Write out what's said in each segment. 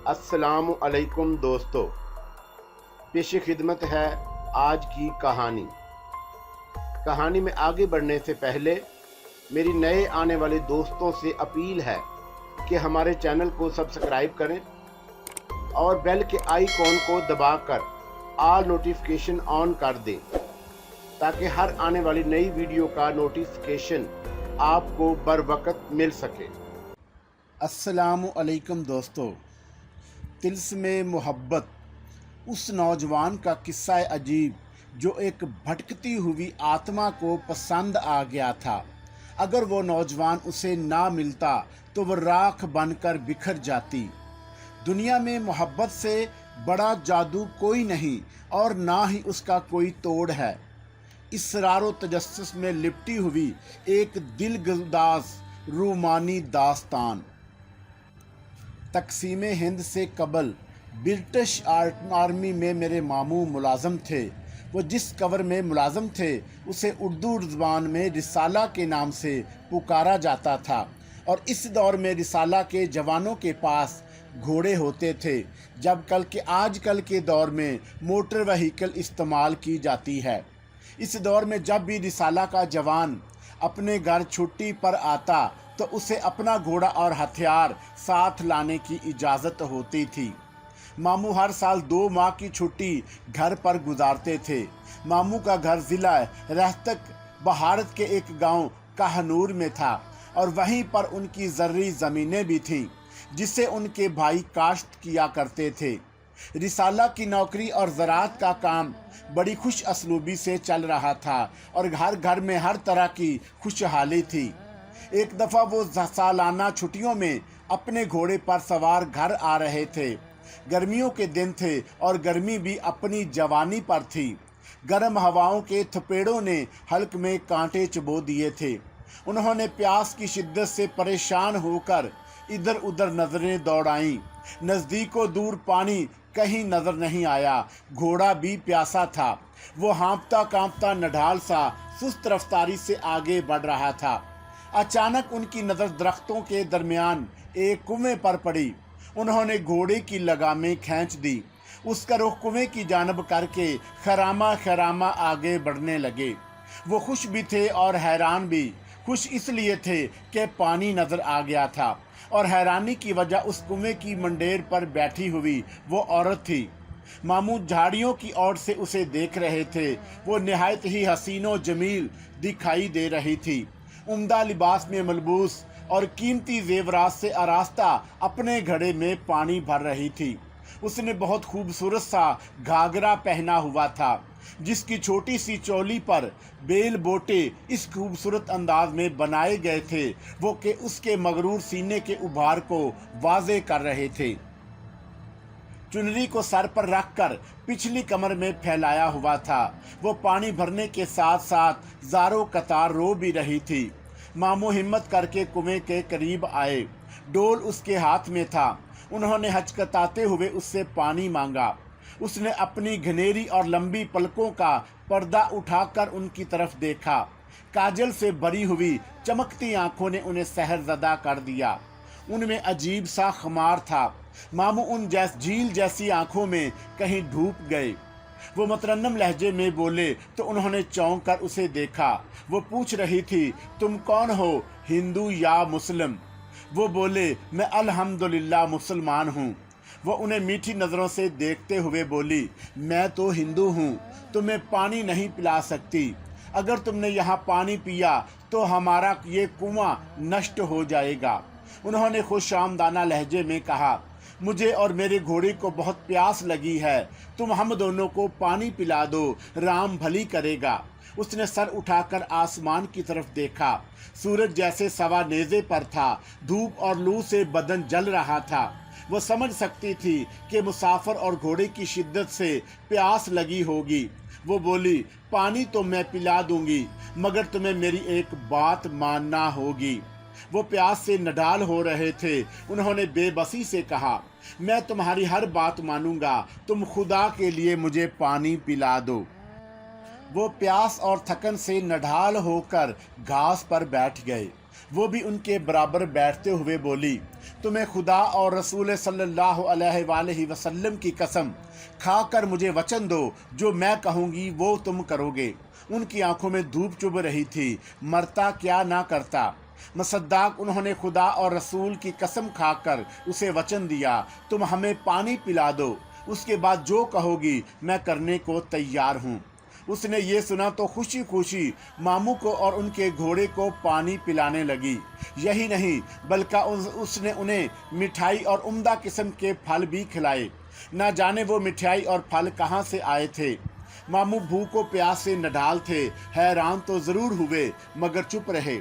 अस्सलामु अलैकुम दोस्तों, पेश खिदमत है आज की कहानी। कहानी में आगे बढ़ने से पहले मेरी नए आने वाले दोस्तों से अपील है कि हमारे चैनल को सब्सक्राइब करें और बेल के आइकॉन को दबाकर ऑल नोटिफिकेशन ऑन कर दें ताकि हर आने वाली नई वीडियो का नोटिफिकेशन आपको बर वक्त मिल सके। अस्सलामु अलैकुम दोस्तों, तिल्स्मे मोहब्बत उस नौजवान का किस्सा अजीब जो एक भटकती हुई आत्मा को पसंद आ गया था। अगर वो नौजवान उसे ना मिलता तो वह राख बनकर बिखर जाती। दुनिया में मोहब्बत से बड़ा जादू कोई नहीं और ना ही उसका कोई तोड़ है। इसरारो तजस्सुस में लिपटी हुई एक दिलगुदाज रूमानी दास्तान। तकसीम हिंद से कबल ब्रिटिश आर्मी में मेरे मामू मुलाजम थे। वो जिस कवर में मुलाजम थे उसे उर्दू ज़बान में रिसाला के नाम से पुकारा जाता था और इस दौर में रिसाला के जवानों के पास घोड़े होते थे, जबकि आजकल के दौर में मोटर व्हीकल इस्तेमाल की जाती है। इस दौर में जब भी रिसाला का जवान अपने घर छुट्टी पर आता तो उसे अपना घोड़ा और हथियार साथ लाने की इजाज़त होती थी। मामू हर साल 2 माह की छुट्टी घर पर गुजारते थे। मामू का घर ज़िला रहतक बहारत के एक गांव काहनूर में था और वहीं पर उनकी ज़र्री ज़मीनें भी थीं जिसे उनके भाई काश्त किया करते थे। रिसाला की नौकरी और ज़राअत का काम बड़ी खुश असलूबी से चल रहा था और घर घर में हर तरह की खुशहाली थी। एक दफ़ा वो सालाना छुट्टियों में अपने घोड़े पर सवार घर आ रहे थे। गर्मियों के दिन थे और गर्मी भी अपनी जवानी पर थी। गर्म हवाओं के थपेड़ों ने हल्क में कांटे चुबो दिए थे। उन्होंने प्यास की शिद्दत से परेशान होकर इधर उधर नजरें दौड़ाईं। नज़दीकों दूर पानी कहीं नजर नहीं आया। घोड़ा भी प्यासा था। वो हाँफता कांपता नढाल सा सुस्त रफ्तारी से आगे बढ़ रहा था। अचानक उनकी नज़र दरख्तों के दरमियान एक कुएं पर पड़ी। उन्होंने घोड़े की लगामें खींच दी। उसका रुख कुएं की जानब करके खरामा खरामा आगे बढ़ने लगे। वो खुश भी थे और हैरान भी। खुश इसलिए थे कि पानी नज़र आ गया था और हैरानी की वजह उस कुएं की मंडेर पर बैठी हुई वो औरत थी। मामू झाड़ियों की ओर से उसे देख रहे थे। वो निहायत ही हसीनो जमील दिखाई दे रही थी। उम्दा लिबास में मलबूस और कीमती जेवरात से आरास्ता अपने घड़े में पानी भर रही थी। उसने बहुत खूबसूरत सा घाघरा पहना हुआ था जिसकी छोटी सी चोली पर बेल बोटे इस खूबसूरत अंदाज में बनाए गए थे वो कि उसके मगरूर सीने के उभार को वाज़े कर रहे थे। चुनरी को सर पर रखकर पिछली कमर में फैलाया हुआ था। वो पानी भरने के साथ साथ ज़ारो कतार रो भी रही थी। मामू हिम्मत करके कुएं के करीब आए। डोल उसके हाथ में था। उन्होंने हचकताते हुए उससे पानी मांगा। उसने अपनी घनेरी और लंबी पलकों का पर्दा उठाकर उनकी तरफ देखा। काजल से भरी हुई चमकती आंखों ने उन्हें सहरज़दा कर दिया। उनमें अजीब सा खुमार था। मामू उन झील जैसी आंखों में कहीं डूब गए। वो मुतरन्नम लहजे में बोले तो उन्होंने चौंक कर उसे देखा। वो पूछ रही थी, तुम कौन हो, हिंदू या मुस्लिम? वो बोले, मैं अल्हम्दुलिल्लाह मुसलमान हूँ। वो उन्हें मीठी नज़रों से देखते हुए बोली, मैं तो हिंदू हूँ, तुम्हें पानी नहीं पिला सकती। अगर तुमने यहाँ पानी पिया तो हमारा ये कुआं नष्ट हो जाएगा। उन्होंने खुशामदाना लहजे में कहा, मुझे और मेरे घोड़े को बहुत प्यास लगी है, तुम हम दोनों को पानी पिला दो, राम भली करेगा। उसने सर उठाकर आसमान की तरफ देखा। सूरज जैसे सवा नेज़े पर था। धूप और लू से बदन जल रहा था। वो समझ सकती थी कि मुसाफिर और घोड़े की शिद्दत से प्यास लगी होगी। वो बोली, पानी तो मैं पिला दूंगी मगर तुम्हें मेरी एक बात मानना होगी। वो प्यास से नडाल हो रहे थे। उन्होंने बेबसी से कहा, मैं तुम्हारी हर बात मानूंगा, तुम खुदा के लिए मुझे पानी पिला दो। वो प्यास और थकन से नढाल होकर घास पर बैठ गए। वो भी उनके बराबर बैठते हुए बोली, तुम्हें खुदा और रसूल सल्लल्लाहु अलैहि वसल्लम की कसम, खाकर मुझे वचन दो, जो मैं कहूँगी वो तुम करोगे। उनकी आंखों में धूप चुभ रही थी, मरता क्या ना करता। मसद्दाक, उन्होंने खुदा और रसूल की कसम खाकर उसे वचन दिया, तुम हमें पानी पिला दो, उसके बाद जो कहोगी मैं करने को तैयार हूँ। उसने ये सुना तो खुशी खुशी मामू को और उनके घोड़े को पानी पिलाने लगी। यही नहीं बल्कि उसने उन्हें मिठाई और उम्दा किस्म के फल भी खिलाए। ना जाने वो मिठाई और फल कहाँ से आए थे। मामू भूखों प्यास से नढाल थे, हैरान तो जरूर हुए मगर चुप रहे।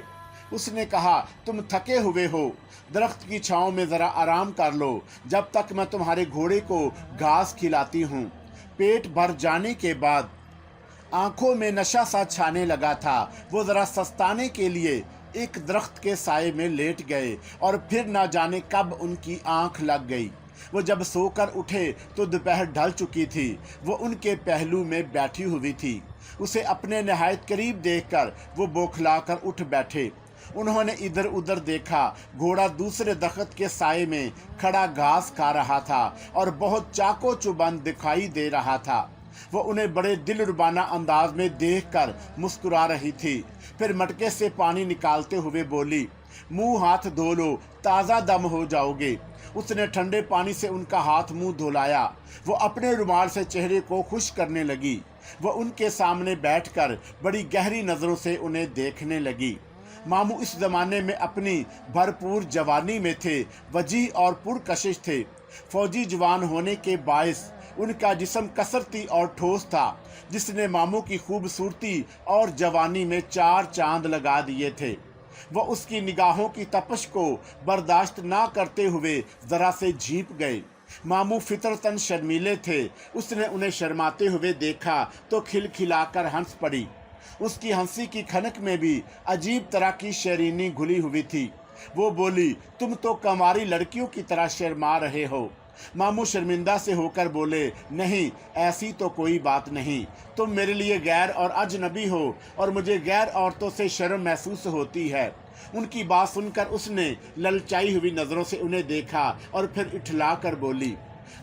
उसने कहा, तुम थके हुए हो, दरख्त की छांव में जरा आराम कर लो जब तक मैं तुम्हारे घोड़े को घास खिलाती हूँ। पेट भर जाने के बाद आंखों में नशा सा छाने लगा था। वो जरा सस्ताने के लिए एक दरख्त के साए में लेट गए और फिर ना जाने कब उनकी आंख लग गई। वो जब सोकर उठे तो दोपहर ढल चुकी थी। वो उनके पहलू में बैठी हुई थी। उसे अपने नहायत करीब देखकर वो बौखलाकर उठ बैठे। उन्होंने इधर उधर देखा। घोड़ा दूसरे दरख्त के साए में खड़ा घास खा रहा था और बहुत चाको चुबंद दिखाई दे रहा था। वो उन्हें बड़े दिलरुबाना अंदाज में देखकर मुस्कुरा रही थी। फिर मटके से पानी निकालते हुए बोली, मुंह हाथ धो लो, ताज़ा दम हो जाओगे। उसने ठंडे पानी से उनका हाथ मुंह धुलाया। वो अपने रुमाल से चेहरे को खुश करने लगी। वो उनके सामने बैठकर बड़ी गहरी नज़रों से उन्हें देखने लगी। मामू इस ज़माने में अपनी भरपूर जवानी में थे, वजी और पुरकशिश थे। फौजी जवान होने के बायस उनका जिस्म कसरती और ठोस था, जिसने मामू की खूबसूरती और जवानी में चार चांद लगा दिए थे। वह उसकी निगाहों की तपश को बर्दाश्त ना करते हुए जरा से झीप गए। मामू फितरतन शर्मीले थे। उसने उन्हें शर्माते हुए देखा तो खिलखिलाकर हंस पड़ी। उसकी हंसी की खनक में भी अजीब तरह की शरीनी घुली हुई थी। वो बोली, तुम तो कमारी लड़कियों की तरह शर्मा रहे हो। मामू शर्मिंदा से होकर बोले, नहीं, ऐसी तो कोई बात नहीं। तुम मेरे लिए गैर और अजनबी हो और मुझे गैर औरतों से शर्म महसूस होती है। उनकी बात सुनकर उसने ललचाई हुई नज़रों से उन्हें देखा और फिर इठला कर बोली,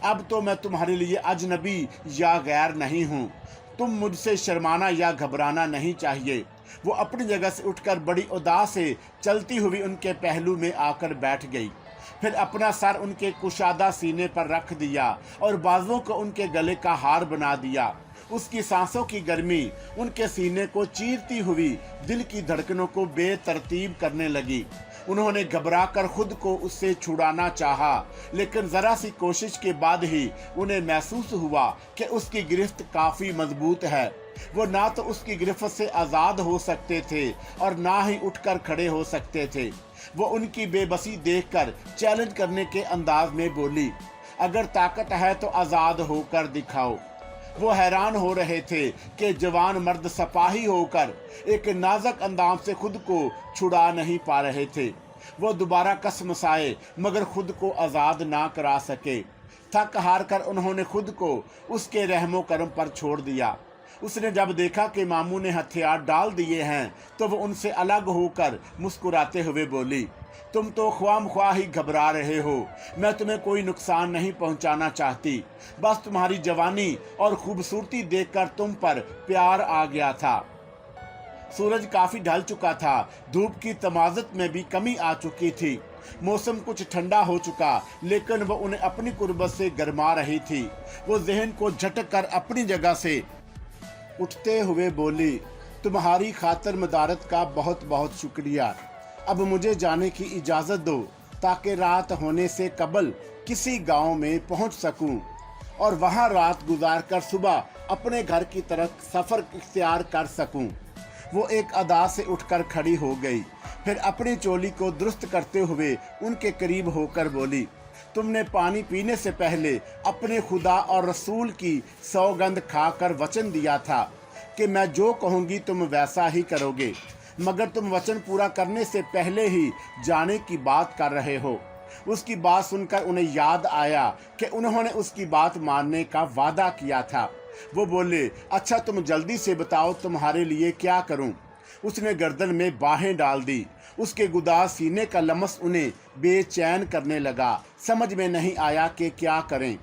अब तो मैं तुम्हारे लिए अजनबी या गैर नहीं हूँ। तुम मुझसे शर्माना या घबराना नहीं चाहिए। वो अपनी जगह से उठकर बड़ी उदास से चलती हुई उनके पहलू में आकर बैठ गई। फिर अपना सर उनके कुशादा सीने पर रख दिया और बाजुओं को उनके गले का हार बना दिया। उसकी सांसों की गर्मी उनके सीने को चीरती हुई दिल की धड़कनों को बेतरतीब करने लगी। उन्होंने घबराकर खुद को उससे छुड़ाना चाहा, लेकिन जरा सी कोशिश के बाद ही उन्हें महसूस हुआ कि उसकी गिरफ्त काफी मजबूत है। वो ना तो उसकी गिरफ्त से आज़ाद हो सकते थे और ना ही उठकर खड़े हो सकते थे। वो उनकी बेबसी देखकर चैलेंज करने के अंदाज में बोली, अगर ताकत है तो आज़ाद होकर दिखाओ। वो हैरान हो रहे थे कि जवान मर्द सिपाही होकर एक नाजुक अंदाज से खुद को छुड़ा नहीं पा रहे थे। वो दोबारा कसमसाए मगर खुद को आज़ाद ना करा सके। थक हार कर उन्होंने खुद को उसके रहमो करम पर छोड़ दिया। उसने जब देखा कि मामू ने हथियार डाल दिए हैं तो वो उनसे अलग होकर मुस्कुराते हुए बोली, तुम तो ख्वाम-ख्वाह ही घबरा रहे हो। मैं तुम्हें कोई नुकसान नहीं पहुंचाना चाहती, बस तुम्हारी जवानी और खूबसूरती देखकर तुम पर प्यार आ गया था। सूरज काफ़ी ढल चुका था। धूप की तमाज़त में भी कमी आ चुकी थी। मौसम कुछ ठंडा हो चुका, लेकिन वो उन्हें अपनी कुर्बत से गरमा रही थी। वो जहन को झटक कर अपनी जगह से उठते हुए बोली, तुम्हारी खातर मदारत का बहुत बहुत शुक्रिया। अब मुझे जाने की इजाज़त दो ताकि रात होने से कबल किसी गांव में पहुंच सकूं और वहां रात गुजारकर सुबह अपने घर की तरफ सफ़र इख्तियार कर सकूं। वो एक अदा से उठकर खड़ी हो गई। फिर अपनी चोली को दुरुस्त करते हुए उनके करीब होकर बोली, तुमने पानी पीने से पहले अपने खुदा और रसूल की सौगंध खाकर वचन दिया था कि मैं जो कहूँगी तुम वैसा ही करोगे, मगर तुम वचन पूरा करने से पहले ही जाने की बात कर रहे हो। उसकी बात सुनकर उन्हें याद आया कि उन्होंने उसकी बात मानने का वादा किया था। वो बोले, अच्छा तुम जल्दी से बताओ तुम्हारे लिए क्या करूं। उसने गर्दन में बाहें डाल दी। उसके गुदास सीने का लमस उन्हें बेचैन करने लगा। समझ में नहीं आया कि क्या करें।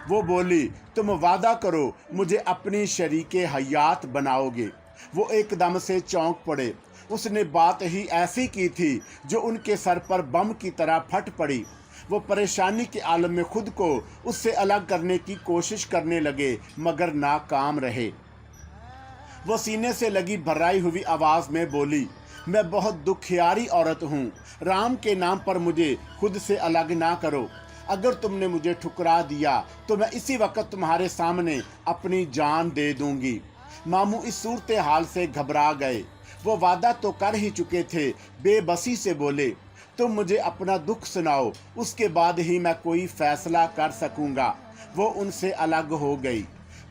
वो बोली, तुम वादा करो मुझे अपनी शरीके हयात बनाओगे। वो एकदम से चौंक पड़े। उसने बात ही ऐसी की थी जो उनके सर पर बम की तरह फट पड़ी। वो परेशानी के आलम में खुद को उससे अलग करने की कोशिश करने लगे, मगर नाकाम रहे। वो सीने से लगी भर्राई हुई आवाज़ में बोली, मैं बहुत दुखियारी औरत हूँ। राम के नाम पर मुझे खुद से अलग ना करो। अगर तुमने मुझे ठुकरा दिया तो मैं इसी वक्त तुम्हारे सामने अपनी जान दे दूंगी। मामू इस सूरत हाल से घबरा गए। वो वादा तो कर ही चुके थे। बेबसी से बोले, तुम मुझे अपना दुख सुनाओ, उसके बाद ही मैं कोई फैसला कर सकूंगा। वो उनसे अलग हो गई।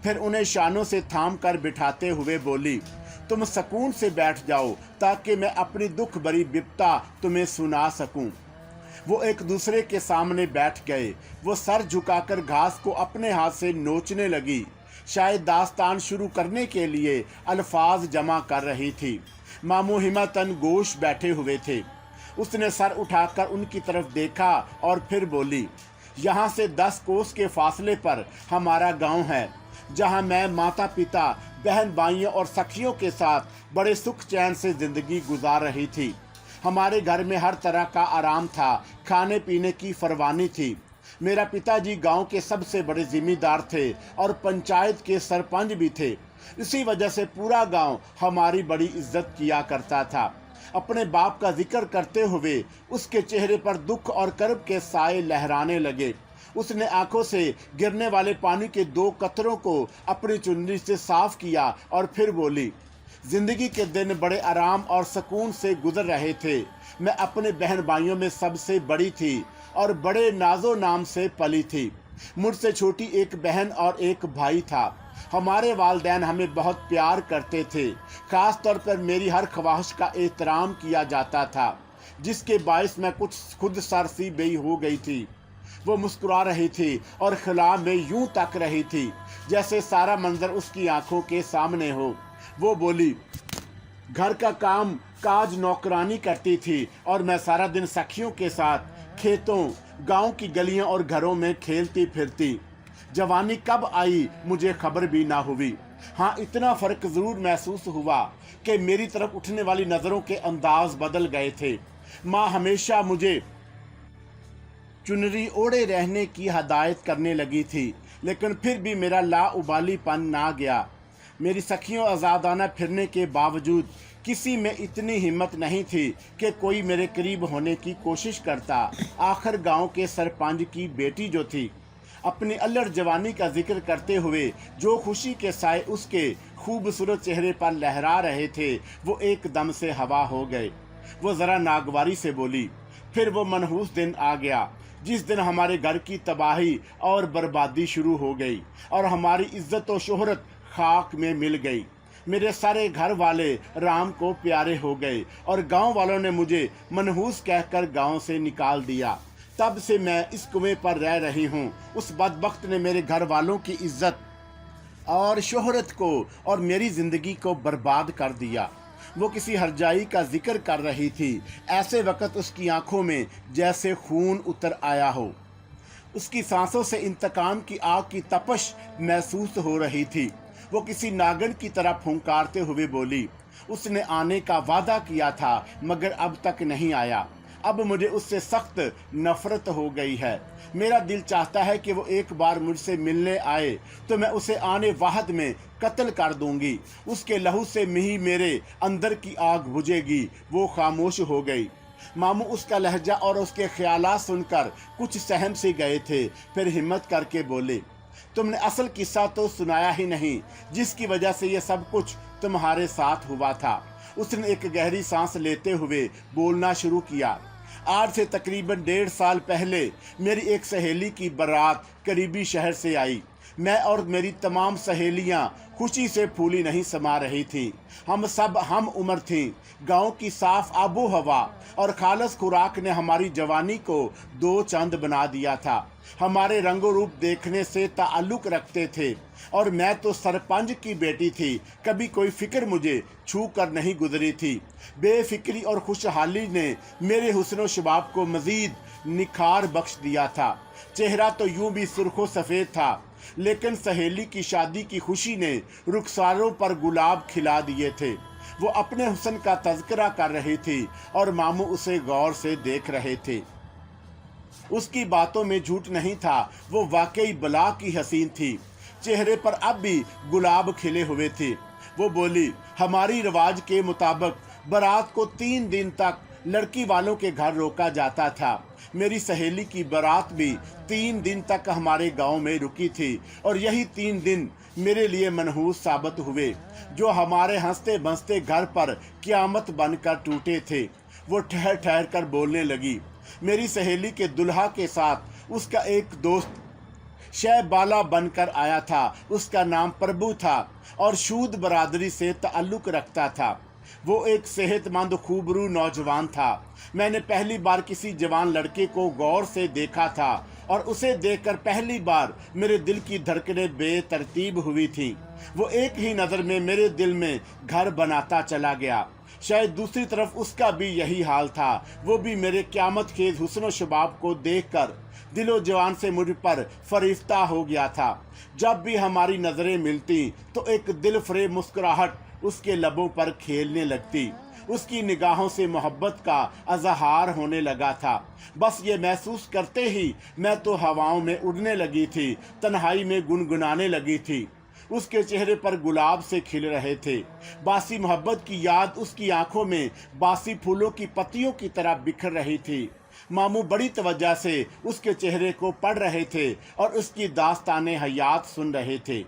फिर उन्हें शानों से थाम कर बिठाते हुए बोली, तुम सुकून से बैठ जाओ ताकि मैं अपनी दुख भरी विपता तुम्हें सुना सकूं। वो एक दूसरे के सामने बैठ गए। वो सर झुकाकर घास को अपने हाथ से नोचने लगी। शायद दास्तान शुरू करने के लिए अल्फाज जमा कर रही थी। मामू हिम्मतन गोश बैठे हुए थे। उसने सर उठाकर उनकी तरफ देखा और फिर बोली, यहाँ से 10 कोस के फासले पर हमारा गांव है, जहाँ मैं माता पिता, बहन भाइयों और सखियों के साथ बड़े सुख चैन से जिंदगी गुजार रही थी। हमारे घर में हर तरह का आराम था, खाने पीने की फरवानी थी। मेरा पिताजी गांव के सबसे बड़े जिम्मेदार थे और पंचायत के सरपंच भी थे। इसी वजह से पूरा गांव हमारी बड़ी इज्जत किया करता था। अपने बाप का जिक्र करते हुए उसके चेहरे पर दुख और कर्ब के साए लहराने लगे। उसने आंखों से गिरने वाले पानी के 2 कतरों को अपनी चुन्नी से साफ किया और फिर बोली, जिंदगी के दिन बड़े आराम और सुकून से गुजर रहे थे। मैं अपने बहन भाइयों में सबसे बड़ी थी और बड़े नाजो नाम से पली थी। मुझसे छोटी एक बहन और एक भाई था। हमारे वालिदैन हमें बहुत प्यार करते थे। खास तौर पर मेरी हर ख्वाहिश का एहतराम किया जाता था, जिसके बायस मैं कुछ खुद सरसी बेई हो गई थी। वो मुस्कुरा रही थी और खिला में यूं तक रही थी जैसे सारा मंजर उसकी आंखों के सामने हो। वो बोली, घर का काम काज नौकरानी करती थी और मैं सारा दिन सखियों के साथ खेतों, गांव की गलियों और घरों में खेलती फिरती। जवानी कब आई मुझे खबर भी ना हुई। हाँ, इतना फर्क जरूर महसूस हुआ कि मेरी तरफ उठने वाली नजरों के अंदाज बदल गए थे। माँ हमेशा मुझे चुनरी ओढ़े रहने की हदायत करने लगी थी, लेकिन फिर भी मेरा लाउबालीपन ना गया। मेरी सखियों आज़ादाना फिरने के बावजूद किसी में इतनी हिम्मत नहीं थी कि कोई मेरे करीब होने की कोशिश करता। आखिर गांव के सरपंच की बेटी जो थी, अपनी अल्लड़ जवानी का जिक्र करते हुए जो खुशी के साए उसके खूबसूरत चेहरे पर लहरा रहे थे, वो एकदम से हवा हो गए। वो ज़रा नागवारी से बोली, फिर वो मनहूस दिन आ गया जिस दिन हमारे घर की तबाही और बर्बादी शुरू हो गई और हमारी इज्जत और शोहरत खाक में मिल गई। मेरे सारे घर वाले राम को प्यारे हो गए और गांव वालों ने मुझे मनहूस कहकर गांव से निकाल दिया। तब से मैं इस कुएं पर रह रही हूँ। उस बदबख्त ने मेरे घर वालों की इज्जत और शोहरत को और मेरी जिंदगी को बर्बाद कर दिया। वो किसी हरजाई का जिक्र कर रही थी। ऐसे वक्त उसकी आंखों में जैसे खून उतर आया हो। उसकी सांसों से इंतकाम की आग की तपश महसूस हो रही थी। वो किसी नागन की तरह फुंकारते हुए बोली, उसने आने का वादा किया था मगर अब तक नहीं आया। अब मुझे उससे सख्त नफरत हो गई है। मेरा दिल चाहता है कि वो एक बार मुझसे मिलने आए तो मैं उसे आने वाहद में कत्ल कर दूंगी। उसके लहू से ही मेरे अंदर की आग बुझेगी। वो खामोश हो गई। मामू उसका लहजा और उसके ख्यालात सुनकर कुछ सहम से गए थे। फिर हिम्मत करके बोले, तुमने असल किस्सा तो सुनाया ही नहीं, जिसकी वजह से ये सब कुछ तुम्हारे साथ हुआ था। उसने एक गहरी सांस लेते हुए बोलना शुरू किया। आज से तकरीबन 1.5 साल पहले मेरी एक सहेली की बारात करीबी शहर से आई। मैं और मेरी तमाम सहेलियां खुशी से फूली नहीं समा रही थी। हम सब हम उम्र थी। गांव की साफ आबो हवा और खालस खुराक ने हमारी जवानी को दो चंद बना दिया था। हमारे रंगो रूप देखने से ताल्लुक रखते थे और मैं तो सरपंच की बेटी थी। कभी कोई फिक्र मुझे छू कर नहीं गुजरी थी। बेफिक्री और खुशहाली ने मेरे हुस्न शबाब को मजीद निखार बख्श दिया था। चेहरा तो यूं भी सुर्खो सफ़ेद था, लेकिन सहेली की शादी की खुशी ने रुखसारों पर गुलाब खिला दिए थे। वो अपने हुस्न का तज़किरा कर रही थी और मामू उसे गौर से देख रहे थे। उसकी बातों में झूठ नहीं था, वो वाकई बला की हसीन थी। चेहरे पर अब भी गुलाब खिले हुए थे। वो बोली, हमारी रिवाज के मुताबिक बारात को 3 दिन तक लड़की वालों के घर रोका जाता था। मेरी सहेली की बारात भी 3 दिन तक हमारे गांव में रुकी थी और यही 3 दिन मेरे लिए मनहूस साबित हुए, जो हमारे हंसते बंसते घर पर क़यामत बनकर टूटे थे। वो ठहर ठहर कर बोलने लगी। मेरी सहेली के दुल्हा के साथ उसका एक दोस्त शहबाला बनकर आया था। उसका नाम प्रभु था और शूद बरादरी से ताल्लुक रखता था। वो एक सेहतमंद खूबरू नौजवान था। मैंने पहली बार किसी जवान लड़के को गौर से देखा था और उसे देखकर पहली बार मेरे दिल की धड़कनें बेतरतीब हुई थीं। वो एक ही नज़र में मेरे दिल में घर बनाता चला गया। शायद दूसरी तरफ उसका भी यही हाल था। वो भी मेरे क़यामत खेज हुस्न शबाब को देखकर दिलो जवान से मुझ पर फरिश्ता हो गया था। जब भी हमारी नज़रें मिलती तो एक दिल फरेब मुस्कुराहट उसके लबों पर खेलने लगती। उसकी निगाहों से मोहब्बत का अजहार होने लगा था। बस ये महसूस करते ही मैं तो हवाओं में उड़ने लगी थी, तन्हाई में गुनगुनाने लगी थी। उसके चेहरे पर गुलाब से खिल रहे थे। बासी मोहब्बत की याद उसकी आंखों में बासी फूलों की पत्तियों की तरह बिखर रही थी। मामू बड़ी तवज्जो से उसके चेहरे को पढ़ रहे थे और उसकी दास्ताने हयात सुन रहे थे।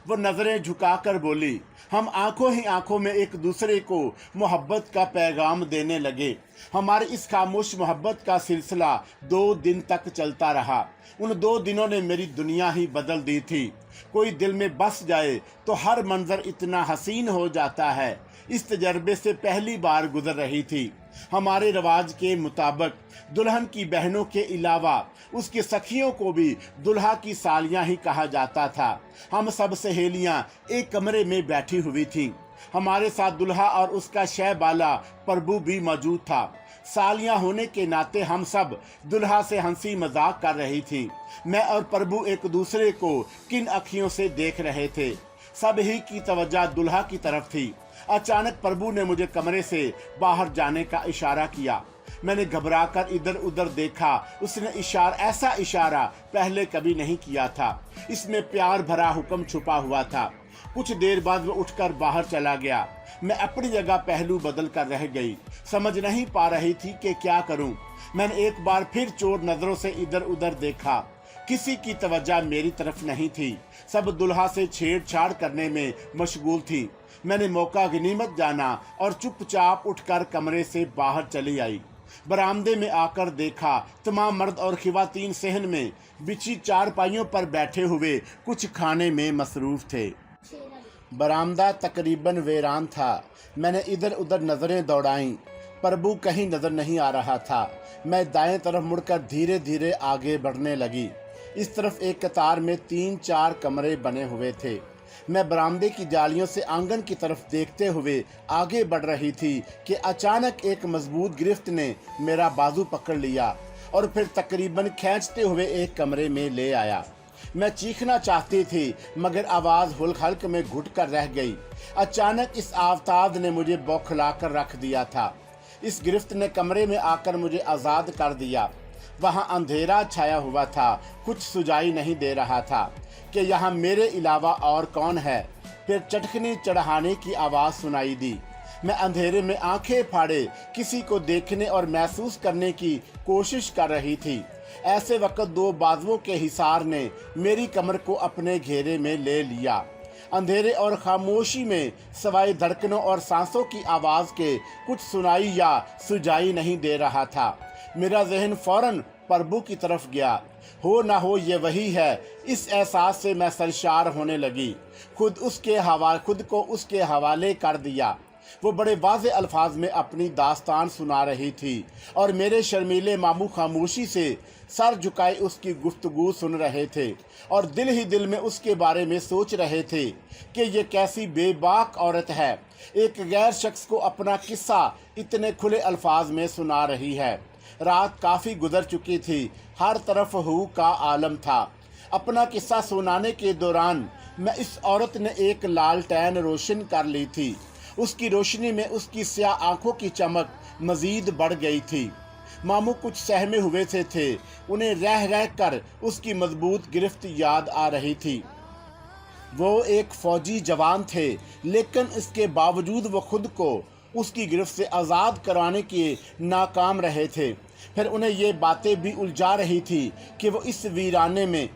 वो नज़रें झुकाकर बोली, हम आंखों ही आंखों में एक दूसरे को मोहब्बत का पैगाम देने लगे। हमारी इस खामोश मोहब्बत का सिलसिला 2 दिन तक चलता रहा। उन 2 दिनों ने मेरी दुनिया ही बदल दी थी। कोई दिल में बस जाए तो हर मंजर इतना हसीन हो जाता है। इस तजर्बे से पहली बार गुजर रही थी। हमारे रिवाज के मुताबिक दुल्हन की बहनों के अलावा उसकी सखियों को भी दुल्हा की सालियां ही कहा जाता था। हम सब सहेलियां एक कमरे में बैठी हुई थीं। हमारे साथ दुल्हा और उसका शहबाला प्रभु भी मौजूद था। सालियां होने के नाते हम सब दुल्हा से हंसी मजाक कर रही थी। मैं और प्रभु एक दूसरे को किन अखियों से देख रहे थे। सब ही की तवज्जो दुल्हा की तरफ थी। अचानक प्रभु ने मुझे कमरे से बाहर जाने का इशारा किया। मैंने घबराकर इधर उधर देखा। उसने ऐसा इशारा पहले कभी नहीं किया था। इसमें प्यार भरा हुक्म छुपा हुआ था। कुछ देर बाद वो उठकर बाहर चला गया। मैं अपनी जगह पहलू बदल कर रह गई। समझ नहीं पा रही थी कि क्या करूं। मैंने एक बार फिर चोर नजरों से इधर उधर देखा। किसी की तवज्जो मेरी तरफ नहीं थी। सब दुल्हा से छेड़छाड़ करने में मशगूल थी। मैंने मौका गनीमत जाना और चुपचाप उठकर कमरे से बाहर चली आई। बरामदे में आकर देखा तमाम मर्द और खिवातीन सहन में बिछी चारपाइयों पर बैठे हुए कुछ खाने में मसरूफ थे। बरामदा तकरीबन वीरान था। मैंने इधर उधर नज़रें दौड़ाईं। प्रभु कहीं नज़र नहीं आ रहा था। मैं दाएं तरफ मुड़कर धीरे धीरे आगे बढ़ने लगी। इस तरफ एक कतार में 3-4 कमरे बने हुए थे। मैं बरामदे की जालियों से आंगन की तरफ देखते हुए आगे बढ़ रही थी कि अचानक एक मजबूत गिरफ्त ने मेरा बाजू पकड़ लिया और फिर तकरीबन खींचते हुए एक कमरे में ले आया। मैं चीखना चाहती थी मगर आवाज़ हल्क में घुट कर रह गई। अचानक इस आफताब ने मुझे बौखला कर रख दिया था। इस गिरफ्त ने कमरे में आकर मुझे आज़ाद कर दिया। वहाँ अंधेरा छाया हुआ था। कुछ सुझाई नहीं दे रहा था कि यहाँ मेरे अलावा और कौन है। फिर चटकनी चढ़ाने की आवाज़ सुनाई दी। मैं अंधेरे में आंखें फाड़े किसी को देखने और महसूस करने की कोशिश कर रही थी। ऐसे वक्त 2 बाजुओं के हिसार ने मेरी कमर को अपने घेरे में ले लिया। अंधेरे और खामोशी में सवाई धड़कनों और सांसों की आवाज़ के कुछ सुनाई या सुझाई नहीं दे रहा था। मेरा जहन फौरन प्रभु की तरफ गया। हो ना हो ये वही है, इस एहसास से मैं सरशार होने लगी। खुद को उसके हवाले कर दिया। वो बड़े वाज़े अल्फाज में अपनी दास्तान सुना रही थी और मेरे शर्मीले मामू खामोशी से सर झुकाए उसकी गुफ्तगू सुन रहे थे और दिल ही दिल में उसके बारे में सोच रहे थे कि ये कैसी बेबाक औरत है, एक गैर शख्स को अपना किस्सा इतने खुले अल्फाज में सुना रही है। रात काफ़ी गुजर चुकी थी, हर तरफ हू का आलम था। अपना किस्सा सुनाने के दौरान मैं इस औरत ने एक लालटेन रोशन कर ली थी। उसकी रोशनी में उसकी स्याह आंखों की चमक मजीद बढ़ गई थी। मामू कुछ सहमे हुए से थे, उन्हें रह रह कर उसकी मजबूत गिरफ्त याद आ रही थी। वो एक फौजी जवान थे, लेकिन इसके बावजूद वो खुद को उसकी गिरफ्त से आज़ाद कराने के नाकाम रहे थे। फिर उन्हें ये बातें भी उलझा रही थी कि वो इस वीराने में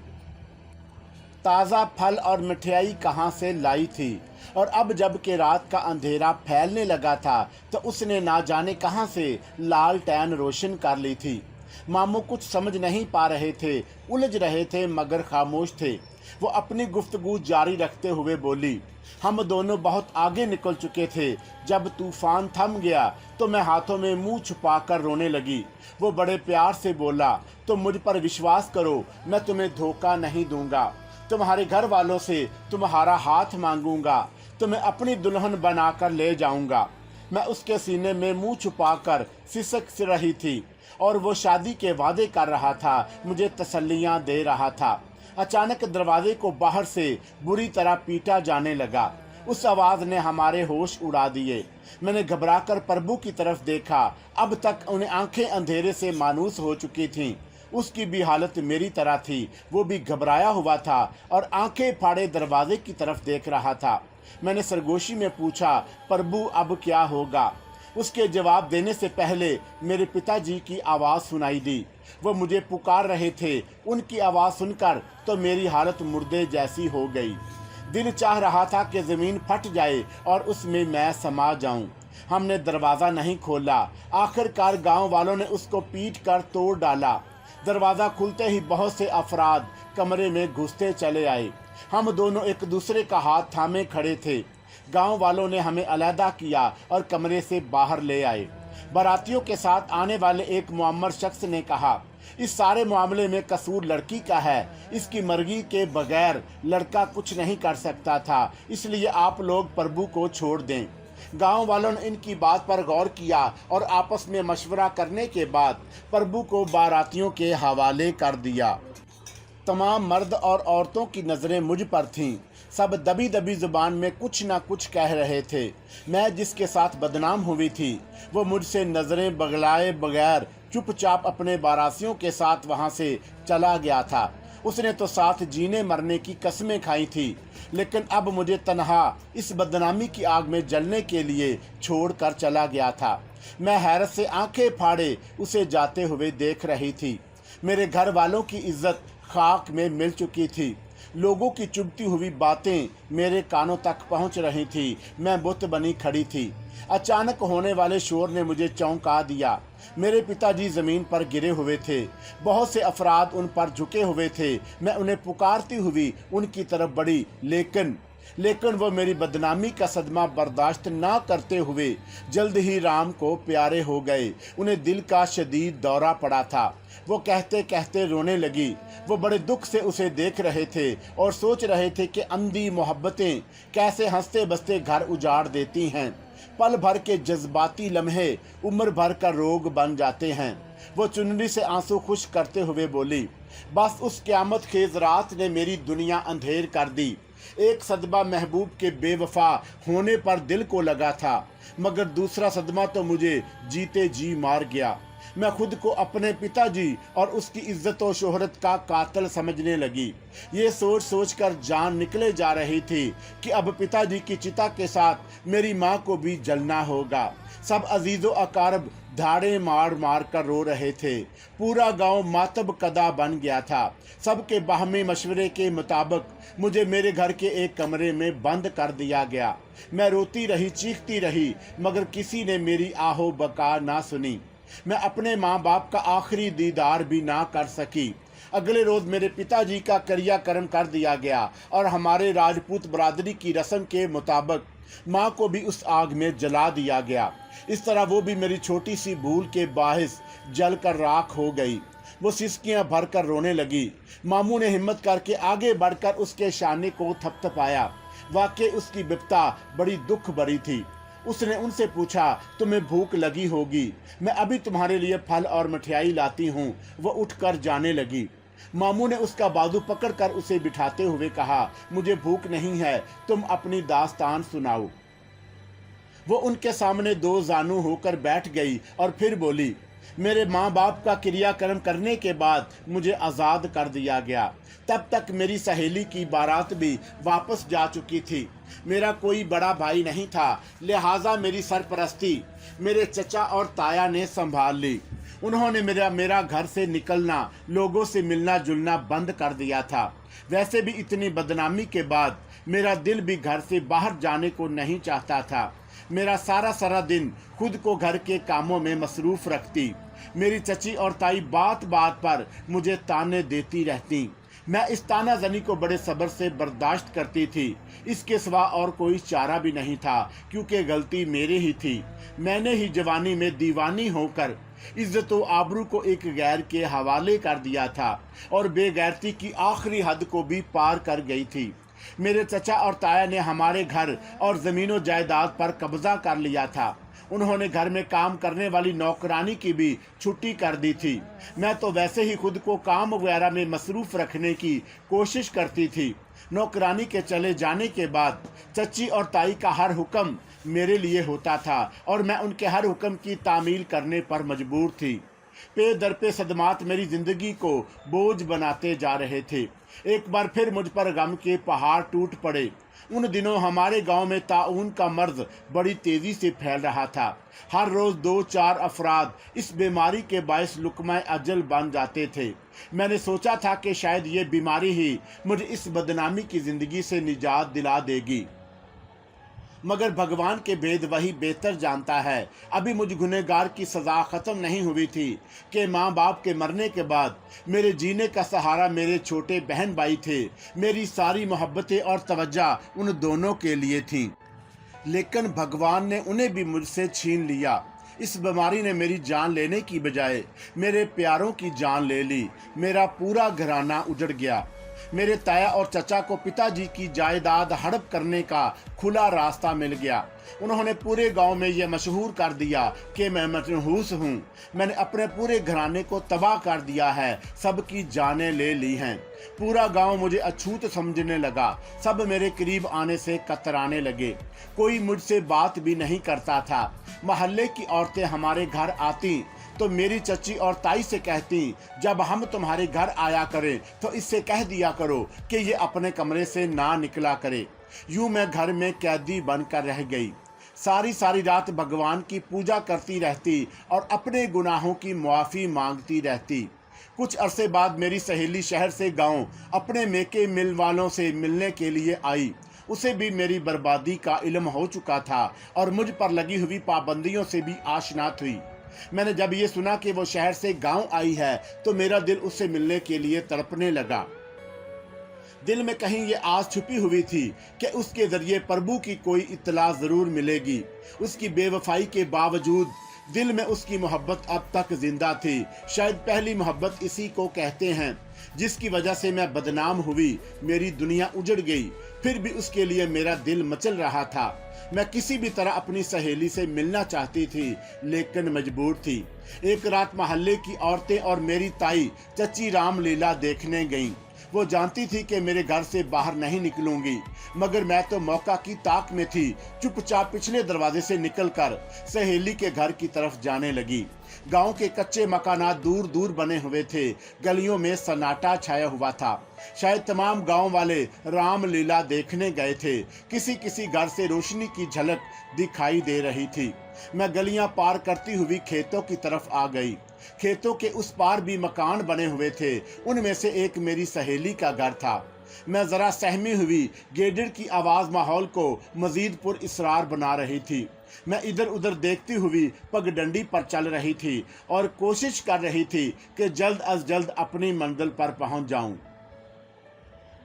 ताज़ा फल और मिठाई कहाँ से लाई थी, और अब जब कि रात का अंधेरा फैलने लगा था तो उसने ना जाने कहाँ से लालटेन रोशन कर ली थी। मामू कुछ समझ नहीं पा रहे थे, उलझ रहे थे मगर खामोश थे। वो अपनी गुफ्तगू जारी रखते हुए बोली, हम दोनों बहुत आगे निकल चुके थे। जब तूफान थम गया तो मैं हाथों में मुंह छुपाकर रोने लगी। वो बड़े प्यार से बोला, तो मुझ पर विश्वास करो, मैं तुम्हें धोखा नहीं दूंगा। तुम्हारे घर वालों से तुम्हारा हाथ मांगूंगा, तुम्हें अपनी दुल्हन बनाकर ले जाऊंगा। मैं उसके सीने में मुंह छुपाकर सिसक रही थी और वो शादी के वादे कर रहा था, मुझे तसल्लियां दे रहा था। अचानक दरवाजे को बाहर से बुरी तरह पीटा जाने लगा। उस आवाज़ ने हमारे होश उड़ा दिए। मैंने घबराकर प्रभु की तरफ देखा। अब तक उन्हें आंखें अंधेरे से मायूस हो चुकी थीं। उसकी भी हालत मेरी तरह थी, वो भी घबराया हुआ था और आंखें फाड़े दरवाजे की तरफ देख रहा था। मैंने सरगोशी में पूछा, प्रभु अब क्या होगा? उसके जवाब देने से पहले मेरे पिताजी की आवाज़ सुनाई दी। वो मुझे पुकार रहे थे। उनकी आवाज़ सुनकर तो मेरी हालत मुर्दे जैसी हो गई। दिल चाह रहा था कि ज़मीन फट जाए और उसमें मैं समा जाऊं। हमने दरवाज़ा नहीं खोला। आखिरकार गांव वालों ने उसको पीट कर तोड़ डाला। दरवाज़ा खुलते ही बहुत से अफराद कमरे में घुसते चले आए। हम दोनों एक दूसरे का हाथ थामे खड़े थे। गांव वालों ने हमें अलहदा किया और कमरे से बाहर ले आए। बारातियों के साथ आने वाले एक मुअम्मर शख्स ने कहा, इस सारे मामले में कसूर लड़की का है। इसकी मर्जी के बगैर लड़का कुछ नहीं कर सकता था, इसलिए आप लोग प्रभु को छोड़ दें। गांव वालों ने इनकी बात पर गौर किया और आपस में मशवरा करने के बाद प्रभु को बारातियों के हवाले कर दिया। तमाम मर्द और औरतों की नज़रें मुझ पर थीं। सब दबी दबी ज़ुबान में कुछ ना कुछ कह रहे थे। मैं जिसके साथ बदनाम हुई थी वो मुझसे नज़रें बगलाए बगैर चुपचाप अपने बारातियों के साथ वहाँ से चला गया था। उसने तो साथ जीने मरने की कस्में खाई थी, लेकिन अब मुझे तन्हा इस बदनामी की आग में जलने के लिए छोड़कर चला गया था। मैं हैरत से आंखें फाड़े उसे जाते हुए देख रही थी। मेरे घर वालों की इज्जत खाक में मिल चुकी थी। लोगों की चुभती हुई बातें मेरे कानों तक पहुंच रही थी। मैं बुत बनी खड़ी थी। अचानक होने वाले शोर ने मुझे चौंका दिया। मेरे पिताजी ज़मीन पर गिरे हुए थे। बहुत से अफराद उन पर झुके हुए थे। मैं उन्हें पुकारती हुई उनकी तरफ बढ़ी, लेकिन वो मेरी बदनामी का सदमा बर्दाश्त ना करते हुए जल्द ही राम को प्यारे हो गए। उन्हें दिल का शदीद दौरा पड़ा था। वो कहते कहते रोने लगी। वो बड़े दुख से उसे देख रहे थे और सोच रहे थे कि अंधी मोहब्बतें कैसे हंसते बसते घर उजाड़ देती हैं। पल भर के जज्बाती लम्हे उम्र भर का रोग बन जाते हैं। वो चुनरी से आंसू खुश करते हुए बोली, बस उस क़यामत खेज रात ने मेरी दुनिया अंधेर कर दी। एक सदमा महबूब के बेवफा होने पर दिल को लगा था, मगर दूसरा सदमा तो मुझे जीते जी मार गया। मैं खुद को अपने पिताजी और उसकी इज्जत और शोहरत का कातिल समझने लगी। ये सोच सोच कर जान निकले जा रही थी कि अब पिताजी की चिता के साथ मेरी माँ को भी जलना होगा। सब अजीज़ो अकारब धाड़े मार मार कर रो रहे थे। पूरा गांव मातब कदा बन गया था। सबके बाहमी मशवरे के मुताबिक मुझे मेरे घर के एक कमरे में बंद कर दिया गया। मैं रोती रही, चीखती रही, मगर किसी ने मेरी आहो बका ना सुनी। मैं अपने माँ बाप का आखिरी दीदार भी ना कर सकी। अगले रोज मेरे पिताजी का क्रियाक्रम कर दिया गया और हमारे राजपूत बरादरी की रस्म के मुताबिक माँ को भी उस आग में जला दिया गया। इस तरह वो भी मेरी छोटी सी भूल के बाहिस जलकर राख हो गई। वो सिसकियां भरकर रोने लगी। मामू ने हिम्मत करके आगे बढ़कर उसके शाने को थपथपाया। वाकई उसकी विपता बड़ी दुख भरी थी। उसने उनसे पूछा, तुम्हें भूख लगी होगी, मैं अभी तुम्हारे लिए फल और मिठाई लाती हूँ। वो उठकर जाने लगी। मामू ने उसका बाजू पकड़कर उसे बिठाते हुए कहा, मुझे भूख नहीं है, तुम अपनी दास्तान सुनाओ। वो उनके सामने दो जानू होकर बैठ गई और फिर बोली, मेरे माँ बाप का क्रियाक्रम करने के बाद मुझे आज़ाद कर दिया गया। तब तक मेरी सहेली की बारात भी वापस जा चुकी थी। मेरा कोई बड़ा भाई नहीं था, लिहाजा मेरी सरपरस्ती मेरे चचा और ताया ने संभाल ली। उन्होंने मेरा घर से निकलना, लोगों से मिलना जुलना बंद कर दिया था। वैसे भी इतनी बदनामी के बाद मेरा दिल भी घर से बाहर जाने को नहीं चाहता था। मेरा सारा दिन खुद को घर के कामों में मसरूफ रखती। मेरी चची और ताई बात बात पर मुझे ताने देती रहती। मैं इस तानाजनी को बड़े सब्र से बर्दाश्त करती थी। इसके सिवा और कोई चारा भी नहीं था, क्योंकि गलती मेरी ही थी। मैंने ही जवानी में दीवानी होकर इज्जत व आबरू को एक गैर के हवाले कर दिया था और बेगैरती की आखिरी हद को भी पार कर गई थी। मेरे चचा और ताया ने हमारे घर और ज़मीनों जायदाद पर कब्जा कर लिया था। उन्होंने घर में काम करने वाली नौकरानी की भी छुट्टी कर दी थी। मैं तो वैसे ही खुद को काम वगैरह में मसरूफ़ रखने की कोशिश करती थी। नौकरानी के चले जाने के बाद चची और ताई का हर हुक्म मेरे लिए होता था और मैं उनके हर हुक्म की तामील करने पर मजबूर थी। पे दर पे सदमात मेरी ज़िंदगी को बोझ बनाते जा रहे थे। एक बार फिर मुझ पर गम के पहाड़ टूट पड़े। उन दिनों हमारे गांव में ताउन का मर्ज बड़ी तेज़ी से फैल रहा था। हर रोज़ 2-4 अफराद इस बीमारी के बायस लुकमा अजल बन जाते थे। मैंने सोचा था कि शायद ये बीमारी ही मुझे इस बदनामी की ज़िंदगी से निजात दिला देगी, मगर भगवान के भेद वही बेहतर जानता है। अभी मुझ गुनहगार की सज़ा ख़त्म नहीं हुई थी कि माँ बाप के मरने के बाद मेरे जीने का सहारा मेरे छोटे बहन भाई थे। मेरी सारी मोहब्बतें और तवज्जो उन दोनों के लिए थी, लेकिन भगवान ने उन्हें भी मुझसे छीन लिया। इस बीमारी ने मेरी जान लेने की बजाय मेरे प्यारों की जान ले ली। मेरा पूरा घराना उजड़ गया। मेरे ताया और चचा को पिताजी की जायदाद हड़प करने का खुला रास्ता मिल गया। उन्होंने पूरे गांव में यह मशहूर कर दिया कि मैं मनहूस हूँ। मैंने अपने पूरे घराने को तबाह कर दिया है, सबकी जानें ले ली हैं। पूरा गांव मुझे अछूत समझने लगा। सब मेरे करीब आने से कतराने लगे। कोई मुझसे बात भी नहीं करता था। मोहल्ले की औरतें हमारे घर आती तो मेरी चची और ताई से कहती, जब हम तुम्हारे घर आया करें तो इससे कह दिया करो कि ये अपने कमरे से ना निकला करे। यूं मैं घर में कैदी बनकर रह गई। सारी रात भगवान की पूजा करती रहती और अपने गुनाहों की मुआफ़ी मांगती रहती। कुछ अरसे बाद मेरी सहेली शहर से गांव अपने मेके मिल वालों से मिलने के लिए आई। उसे भी मेरी बर्बादी का इल्म हो चुका था और मुझ पर लगी हुई पाबंदियों से भी आशना थी। मैंने जब ये सुना कि वो शहर से गांव आई है तो मेरा दिल उससे मिलने के लिए तड़पने लगा। दिल में कहीं ये आस छुपी हुई थी कि उसके जरिए प्रभु की कोई इत्तला जरूर मिलेगी। उसकी बेवफाई के बावजूद दिल में उसकी मोहब्बत अब तक जिंदा थी। शायद पहली मोहब्बत इसी को कहते हैं, जिसकी वजह से मैं बदनाम हुई, मेरी दुनिया उजड़ गई। फिर भी उसके लिए मेरा दिल मचल रहा था। मैं किसी भी तरह अपनी सहेली से मिलना चाहती थी, लेकिन मजबूर थी। एक रात मोहल्ले की औरतें और मेरी ताई चची रामलीला देखने गईं। वो जानती थी कि मेरे घर से बाहर नहीं निकलूंगी, मगर मैं तो मौका की ताक में थी। चुपचाप पिछले दरवाजे से निकलकर सहेली के घर की तरफ जाने लगी। गांव के कच्चे मकानात दूर दूर बने हुए थे। गलियों में सन्नाटा छाया हुआ था। शायद तमाम गांव वाले रामलीला देखने गए थे। किसी किसी घर से रोशनी की झलक दिखाई दे रही थी। मैं गलियां पार करती हुई खेतों की तरफ आ गई। खेतों के उस पार भी मकान बने हुए थे। उनमें से एक मेरी सहेली का घर था। मैं ज़रा सहमी हुई गेडिर की आवाज़ माहौल को मज़ीद पुरअसरार बना रही थी। मैं इधर उधर देखती हुई पगडंडी पर चल रही थी और कोशिश कर रही थी कि जल्द अज जल्द अपनी मंजिल पर पहुंच जाऊं।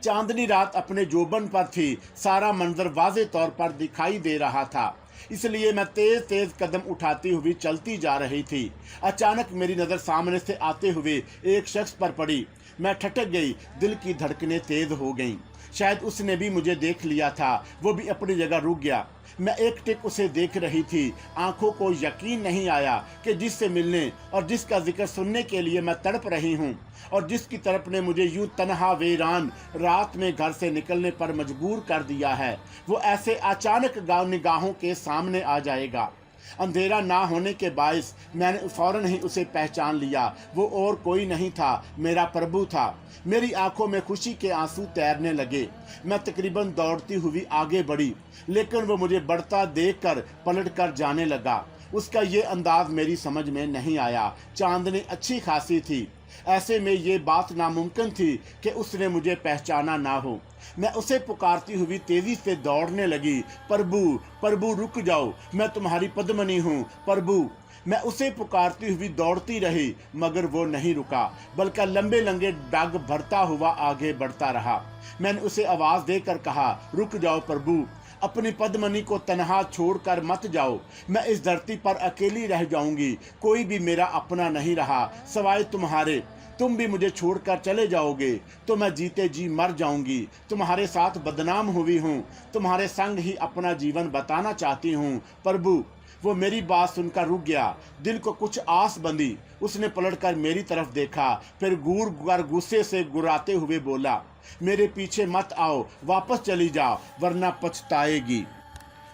चांदनी रात अपने जोबन पर थी, सारा मंजर वाज़े तौर पर दिखाई दे रहा था, इसलिए मैं तेज तेज कदम उठाती हुई चलती जा रही थी। अचानक मेरी नज़र सामने से आते हुए एक शख्स पर पड़ी। मैं ठटक गई, दिल की धड़कनें तेज हो गईं। शायद उसने भी मुझे देख लिया था, वो भी अपनी जगह रुक गया। मैं एक टिक उसे देख रही थी। आंखों को यकीन नहीं आया कि जिससे मिलने और जिसका जिक्र सुनने के लिए मैं तड़प रही हूँ और जिसकी तरफ ने मुझे यूं तन्हा वीरान रात में घर से निकलने पर मजबूर कर दिया है, वो ऐसे अचानक निगाहों के सामने आ जाएगा। अंधेरा ना होने के बायस मैंने फौरन ही उसे पहचान लिया। वो और कोई नहीं था, मेरा प्रभु था। मेरी आंखों में खुशी के आंसू तैरने लगे। मैं तकरीबन दौड़ती हुई आगे बढ़ी, लेकिन वो मुझे बढ़ता देखकर पलट कर जाने लगा। उसका ये अंदाज मेरी समझ में नहीं आया। चांदनी अच्छी खासी थी, ऐसे में ये बात नामुमकिन थी कि उसने मुझे पहचाना ना हो। मैं उसे पुकारती हुई तेजी से दौड़ने लगी। प्रभु, प्रभु रुक जाओ, मैं तुम्हारी पद्मनी हूँ, प्रभु। मैं उसे पुकारती हुई दौड़ती रही, मगर वो नहीं रुका, बल्कि लंबे लंबे डाग भरता हुआ आगे बढ़ता रहा। मैंने उसे आवाज़ देकर कहा, रुक जाओ प्रभु, अपनी पद्मनी को तन्हा छोड़कर मत जाओ। मैं इस धरती पर अकेली रह जाऊंगी, कोई भी मेरा अपना नहीं रहा सवाए तुम्हारे। तुम भी मुझे छोड़कर चले जाओगे तो मैं जीते जी मर जाऊंगी। तुम्हारे साथ बदनाम हुई हूँ, तुम्हारे संग ही अपना जीवन बताना चाहती हूँ प्रभु। वो मेरी बात सुनकर रुक गया। दिल को कुछ आस बंधी। उसने पलटकर मेरी तरफ देखा, फिर घूर कर गुस्से से गुर्राते हुए बोला, मेरे पीछे मत आओ, वापस चली जाओ वरना पछताएगी।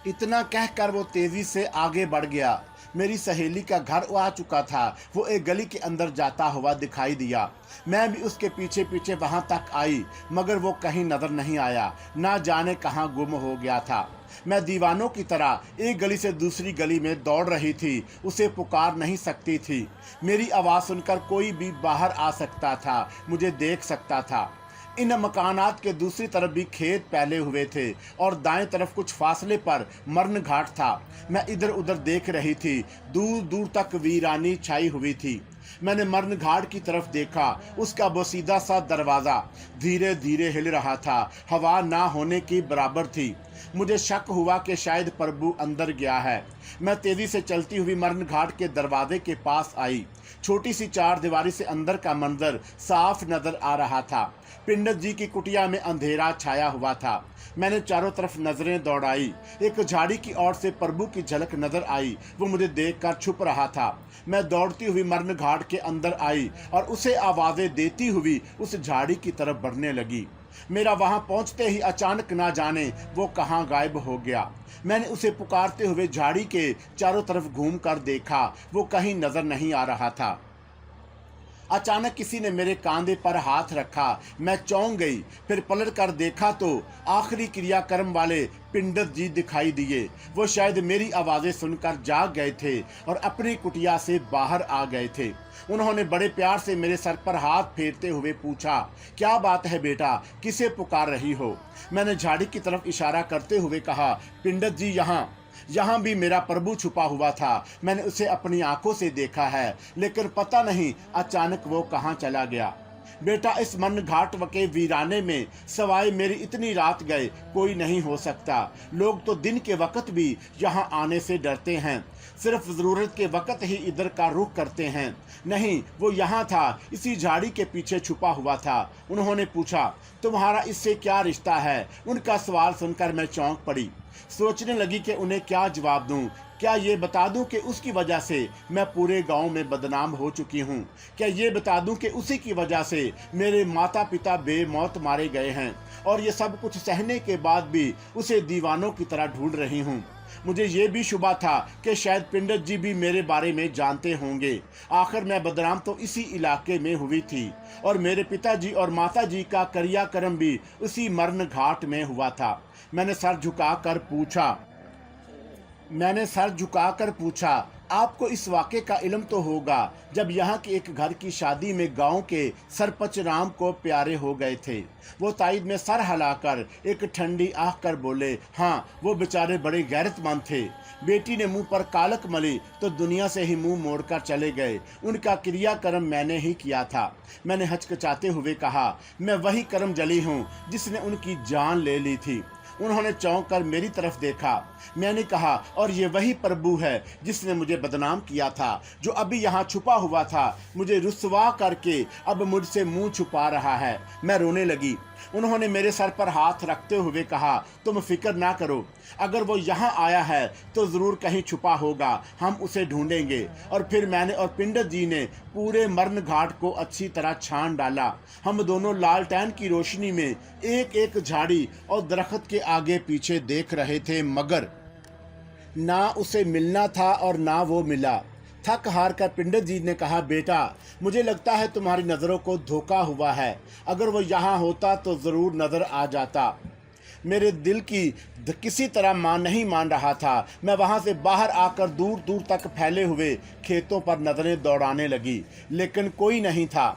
इतना कहकर वो तेजी से आगे बढ़ गया। मेरी सहेली का घर आ चुका था। वो एक गली के अंदर जाता हुआ दिखाई दिया। मैं भी उसके पीछे पीछे वहां तक आई, मगर वो कहीं नजर नहीं आया। ना जाने कहां गुम हो गया था। मैं दीवानों की तरह एक गली से दूसरी गली में दौड़ रही थी, उसे पुकार नहीं सकती थी। मेरी आवाज़ सुनकर कोई भी बाहर आ सकता था, मुझे देख सकता था। इन मकानात के दूसरी तरफ भी खेत फैले हुए थे और दाएं तरफ कुछ फासले पर मरण घाट था। मैं इधर उधर देख रही थी, दूर दूर तक वीरानी छाई हुई थी। मैंने मरण घाट की तरफ देखा। उसका बोसीदा सा दरवाज़ा धीरे धीरे हिल रहा था, हवा ना होने की बराबर थी। मुझे शक हुआ कि शायद प्रभु अंदर गया है। मैं तेजी से चलती हुई मरण घाट के दरवाजे के पास आई। छोटी सी चार दीवारी से अंदर का मंजर साफ नजर आ रहा था। पिंडत जी की कुटिया में अंधेरा छाया हुआ था। मैंने चारों तरफ नजरें दौड़ाई। एक झाड़ी की ओर से प्रभु की झलक नजर आई। वो मुझे देखकर छुप रहा था। मैं दौड़ती हुई मरण घाट के अंदर आई और उसे आवाज़ें देती हुई उस झाड़ी की तरफ बढ़ने लगी। मेरा वहां पहुंचते ही अचानक ना जाने वो कहां गायब हो गया। मैंने उसे पुकारते हुए झाड़ी के चारों तरफ घूम कर देखा, वो कहीं नजर नहीं आ रहा था। अचानक किसी ने मेरे कांधे पर हाथ रखा। मैं चौंक गई। फिर पलट कर देखा तो आखिरी क्रियाक्रम वाले पिंडत जी दिखाई दिए। वो शायद मेरी आवाज़ें सुनकर जाग गए थे और अपनी कुटिया से बाहर आ गए थे। उन्होंने बड़े प्यार से मेरे सर पर हाथ फेरते हुए पूछा, क्या बात है बेटा, किसे पुकार रही हो? मैंने झाड़ी की तरफ इशारा करते हुए कहा, पिंडत जी यहाँ भी मेरा प्रभु छुपा हुआ था। मैंने उसे अपनी आंखों से देखा है, लेकिन पता नहीं अचानक वो कहाँ चला गया। बेटा, इस मन घाट के वीराने में सवाए मेरी इतनी रात गए कोई नहीं हो सकता। लोग तो दिन के वक्त भी यहाँ आने से डरते हैं, सिर्फ ज़रूरत के वक्त ही इधर का रुख करते हैं। नहीं, वो यहाँ था, इसी झाड़ी के पीछे छुपा हुआ था। उन्होंने पूछा, तुम्हारा इससे क्या रिश्ता है? उनका सवाल सुनकर मैं चौंक पड़ी। सोचने लगी कि उन्हें क्या जवाब दूं। क्या ये बता दूं कि उसकी वजह से मैं पूरे गांव में बदनाम हो चुकी हूं? क्या ये बता दूं कि उसी की वजह से मेरे माता पिता बेमौत मारे गए हैं और ये सब कुछ सहने के बाद भी उसे दीवानों की तरह ढूंढ रही हूं? मुझे ये भी शुबा था कि शायद पिंडत जी भी मेरे बारे में जानते होंगे। आखिर मैं बदनाम तो इसी इलाके में हुई थी और मेरे पिताजी और माताजी का क्रियाक्रम भी उसी मरण घाट में हुआ था। मैंने सर झुकाकर पूछा, आपको इस वाक़े का इल्म तो होगा जब यहाँ के एक घर की शादी में गांव के सरपंच राम को प्यारे हो गए थे। वो ताईद में सर हिलाकर एक ठंडी आंख कर बोले, हाँ वो बेचारे बड़े गैरतमंद थे। बेटी ने मुंह पर कालक मली तो दुनिया से ही मुंह मोड़कर चले गए। उनका क्रियाकर्म मैंने ही किया था। मैंने हचकचाते हुए कहा, मैं वही कर्म जली हूँ जिसने उनकी जान ले ली थी। उन्होंने चौंक कर मेरी तरफ देखा। मैंने कहा, और ये वही प्रभु है जिसने मुझे बदनाम किया था, जो अभी यहाँ छुपा हुआ था, मुझे रुसवा करके अब मुझसे मुंह छुपा रहा है। मैं रोने लगी। उन्होंने मेरे सर पर हाथ रखते हुए कहा, तुम फिक्र ना करो, अगर वो यहाँ आया है तो ज़रूर कहीं छुपा होगा, हम उसे ढूंढेंगे। और फिर मैंने और पिंडत जी ने पूरे मरण घाट को अच्छी तरह छान डाला। हम दोनों लालटेन की रोशनी में एक एक झाड़ी और दरख्त के आगे पीछे देख रहे थे, मगर ना उसे मिलना था और ना वो मिला। थक हार कर पिंडत जी ने कहा, बेटा मुझे लगता है तुम्हारी नज़रों को धोखा हुआ है, अगर वो यहाँ होता तो ज़रूर नज़र आ जाता। मेरे दिल की किसी तरह नहीं मान रहा था। मैं वहाँ से बाहर आकर दूर दूर तक फैले हुए खेतों पर नज़रें दौड़ाने लगी, लेकिन कोई नहीं था।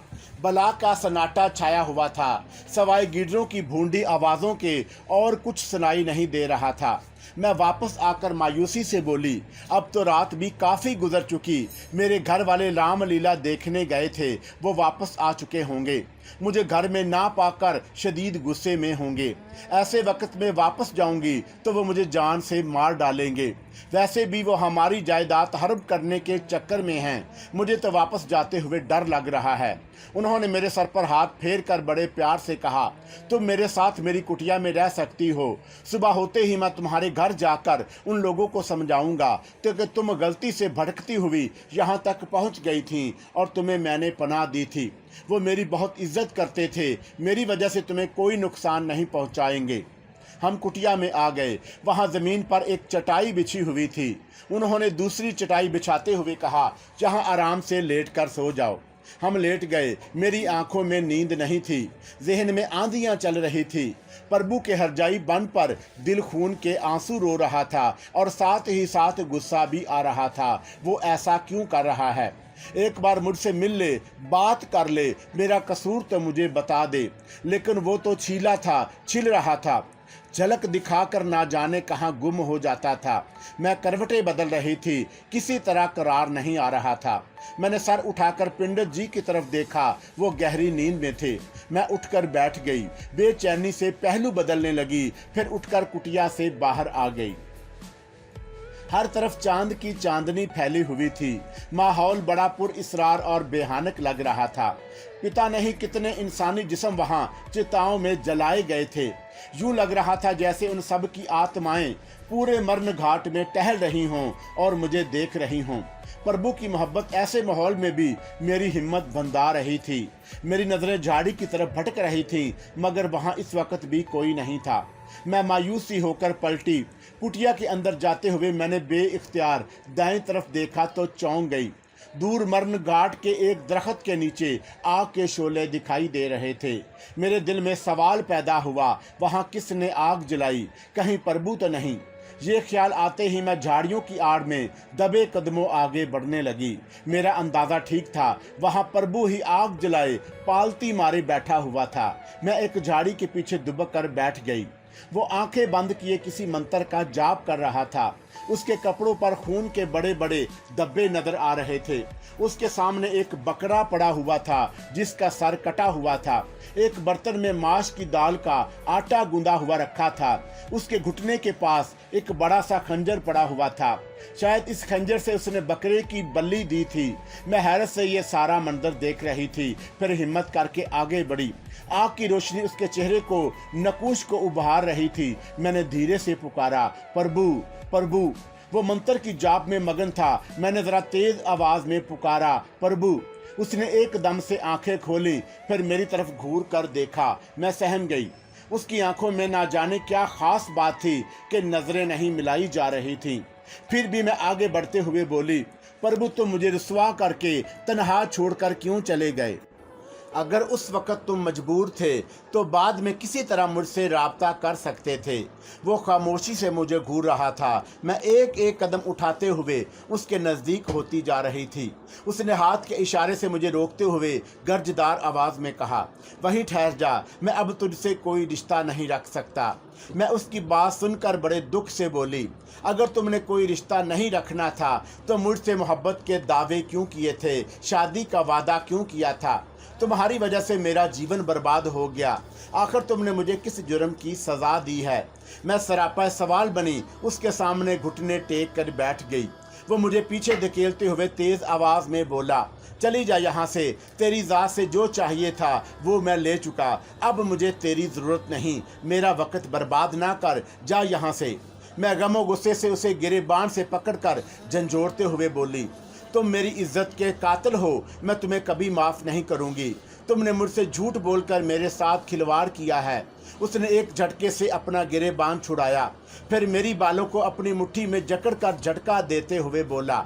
बला का सन्नाटा छाया हुआ था, सवाए गिडरों की भूंडी आवाज़ों के और कुछ सुनाई नहीं दे रहा था। मैं वापस आकर मायूसी से बोली, अब तो रात भी काफ़ी गुजर चुकी। मेरे घर वाले रामलीला देखने गए थे, वो वापस आ चुके होंगे। मुझे घर में ना पाकर शदीद गुस्से में होंगे। ऐसे वक्त में वापस जाऊंगी तो वो मुझे जान से मार डालेंगे। वैसे भी वो हमारी जायदाद हड़प करने के चक्कर में हैं। मुझे तो वापस जाते हुए डर लग रहा है। उन्होंने मेरे सर पर हाथ फेर कर बड़े प्यार से कहा, तुम मेरे साथ मेरी कुटिया में रह सकती हो। सुबह होते ही मैं तुम्हारे घर जाकर उन लोगों को समझाऊंगा क्योंकि तुम गलती से भटकती हुई यहाँ तक पहुँच गई थी और तुम्हें मैंने पनाह दी थी। वो मेरी बहुत इज्जत करते थे, मेरी वजह से तुम्हें कोई नुकसान नहीं पहुँचाएंगे। हम कुटिया में आ गए। वहाँ ज़मीन पर एक चटाई बिछी हुई थी। उन्होंने दूसरी चटाई बिछाते हुए कहा, जहाँ आराम से लेट कर सो जाओ। हम लेट गए। मेरी आंखों में नींद नहीं थी, जहन में आंधियां चल रही थी। प्रभु के हरजाई बन पर दिल खून के आंसू रो रहा था और साथ ही साथ गुस्सा भी आ रहा था। वो ऐसा क्यों कर रहा है? एक बार मुझसे मिल ले, बात कर ले, मेरा कसूर तो मुझे बता दे। लेकिन वो तो छिल रहा था, झलक दिखाकर ना जाने कहाँ गुम हो जाता था। मैं करवटें बदल रही थी, किसी तरह करार नहीं आ रहा था। मैंने सर उठाकर पिंडत जी की तरफ देखा, वो गहरी नींद में थे। मैं उठकर बैठ गई, बेचैनी से पहलू बदलने लगी, फिर उठकर कुटिया से बाहर आ गई। हर तरफ चांद की चांदनी फैली हुई थी। माहौल बड़ा पुरइसरार और बेहानक लग रहा था। पिता नहीं कितने इंसानी जिस्म वहां चिताओं में जलाए गए थे। यूं लग रहा था जैसे उन सब की आत्माएं पूरे मरण घाट में टहल रही हों और मुझे देख रही हों। प्रभु की मोहब्बत ऐसे माहौल में भी मेरी हिम्मत बंधा रही थी। मेरी नजरें झाड़ी की तरफ भटक रही थीं, मगर वहां इस वक्त भी कोई नहीं था। मैं मायूसी होकर पलटी। कुटिया के अंदर जाते हुए मैंने बेइख्तियार दाएं तरफ देखा तो चौंक गई। दूर मरण घाट के एक दरख्त के नीचे आग के शोले दिखाई दे रहे थे। मेरे दिल में सवाल पैदा हुआ, वहाँ किसने आग जलाई? कहीं प्रभु तो नहीं? ये ख्याल आते ही मैं झाड़ियों की आड़ में दबे कदमों आगे बढ़ने लगी। मेरा अंदाज़ा ठीक था, वहाँ प्रभु ही आग जलाए पालती मारे बैठा हुआ था। मैं एक झाड़ी के पीछे दुबक कर बैठ गई। वो आंखें बंद किए किसी मंत्र का जाप कर रहा था। उसके कपड़ों पर खून के बड़े बड़े धब्बे नजर आ रहे थे। उसके सामने एक बकरा पड़ा हुआ था जिसका सर कटा हुआ था। एक बर्तन में माश की दाल का आटा गूंदा हुआ रखा था। उसके घुटने के पास एक बड़ा सा खंजर पड़ा हुआ था। शायद इस खंजर से उसने बकरे की बलि दी थी। मैं हैरत से ये सारा मंजर देख रही थी, फिर हिम्मत करके आगे बढ़ी। आग की रोशनी उसके चेहरे को नकूश को उभार रही थी। मैंने धीरे से पुकारा, प्रभु प्रभु। वो मंत्र की जाप में मगन था। मैंने जरा तेज आवाज में पुकारा, प्रभु। उसने एकदम से आंखें खोली, फिर मेरी तरफ घूर कर देखा। मैं सहम गई। उसकी आंखों में ना जाने क्या खास बात थी कि नजरें नहीं मिलाई जा रही थीं। फिर भी मैं आगे बढ़ते हुए बोली, प्रभु तुम मुझे रुसवा करके तन्हा छोड़कर क्यों चले गए? अगर उस वक़्त तुम मजबूर थे तो बाद में किसी तरह मुझसे राब्ता कर सकते थे। वो खामोशी से मुझे घूर रहा था। मैं एक एक कदम उठाते हुए उसके नज़दीक होती जा रही थी। उसने हाथ के इशारे से मुझे रोकते हुए गर्जदार आवाज़ में कहा, वहीं ठहर जा, मैं अब तुझसे कोई रिश्ता नहीं रख सकता। मैं उसकी बात सुनकर बड़े दुख से बोली, अगर तुमने कोई रिश्ता नहीं रखना था तो मुझसे मोहब्बत के दावे क्यों किए थे, शादी का वादा क्यों किया था? तुम्हारी वजह से मेरा जीवन बर्बाद हो गया। आखिर तुमने मुझे किस जुर्म की सज़ा दी है? मैं सरापा सवाल बनी उसके सामने घुटने टेक कर बैठ गई। वो मुझे पीछे धकेलते हुए तेज़ आवाज़ में बोला, चली जा यहाँ से, तेरी ज़ात से जो चाहिए था वो मैं ले चुका, अब मुझे तेरी ज़रूरत नहीं, मेरा वक्त बर्बाद ना कर, जा यहाँ से। मैं गमो गुस्से से उसे गिरेबान से पकड़कर झंझोड़ते हुए बोली, तुम मेरी इज्जत के कातिल हो, मैं तुम्हें कभी माफ़ नहीं करूँगी। तुमने मुझसे झूठ बोलकर मेरे साथ खिलवाड़ किया है। उसने एक झटके से अपना गिरेबान छुड़ाया, फिर मेरी बालों को अपनी मुट्ठी में जकड़कर झटका देते हुए बोला,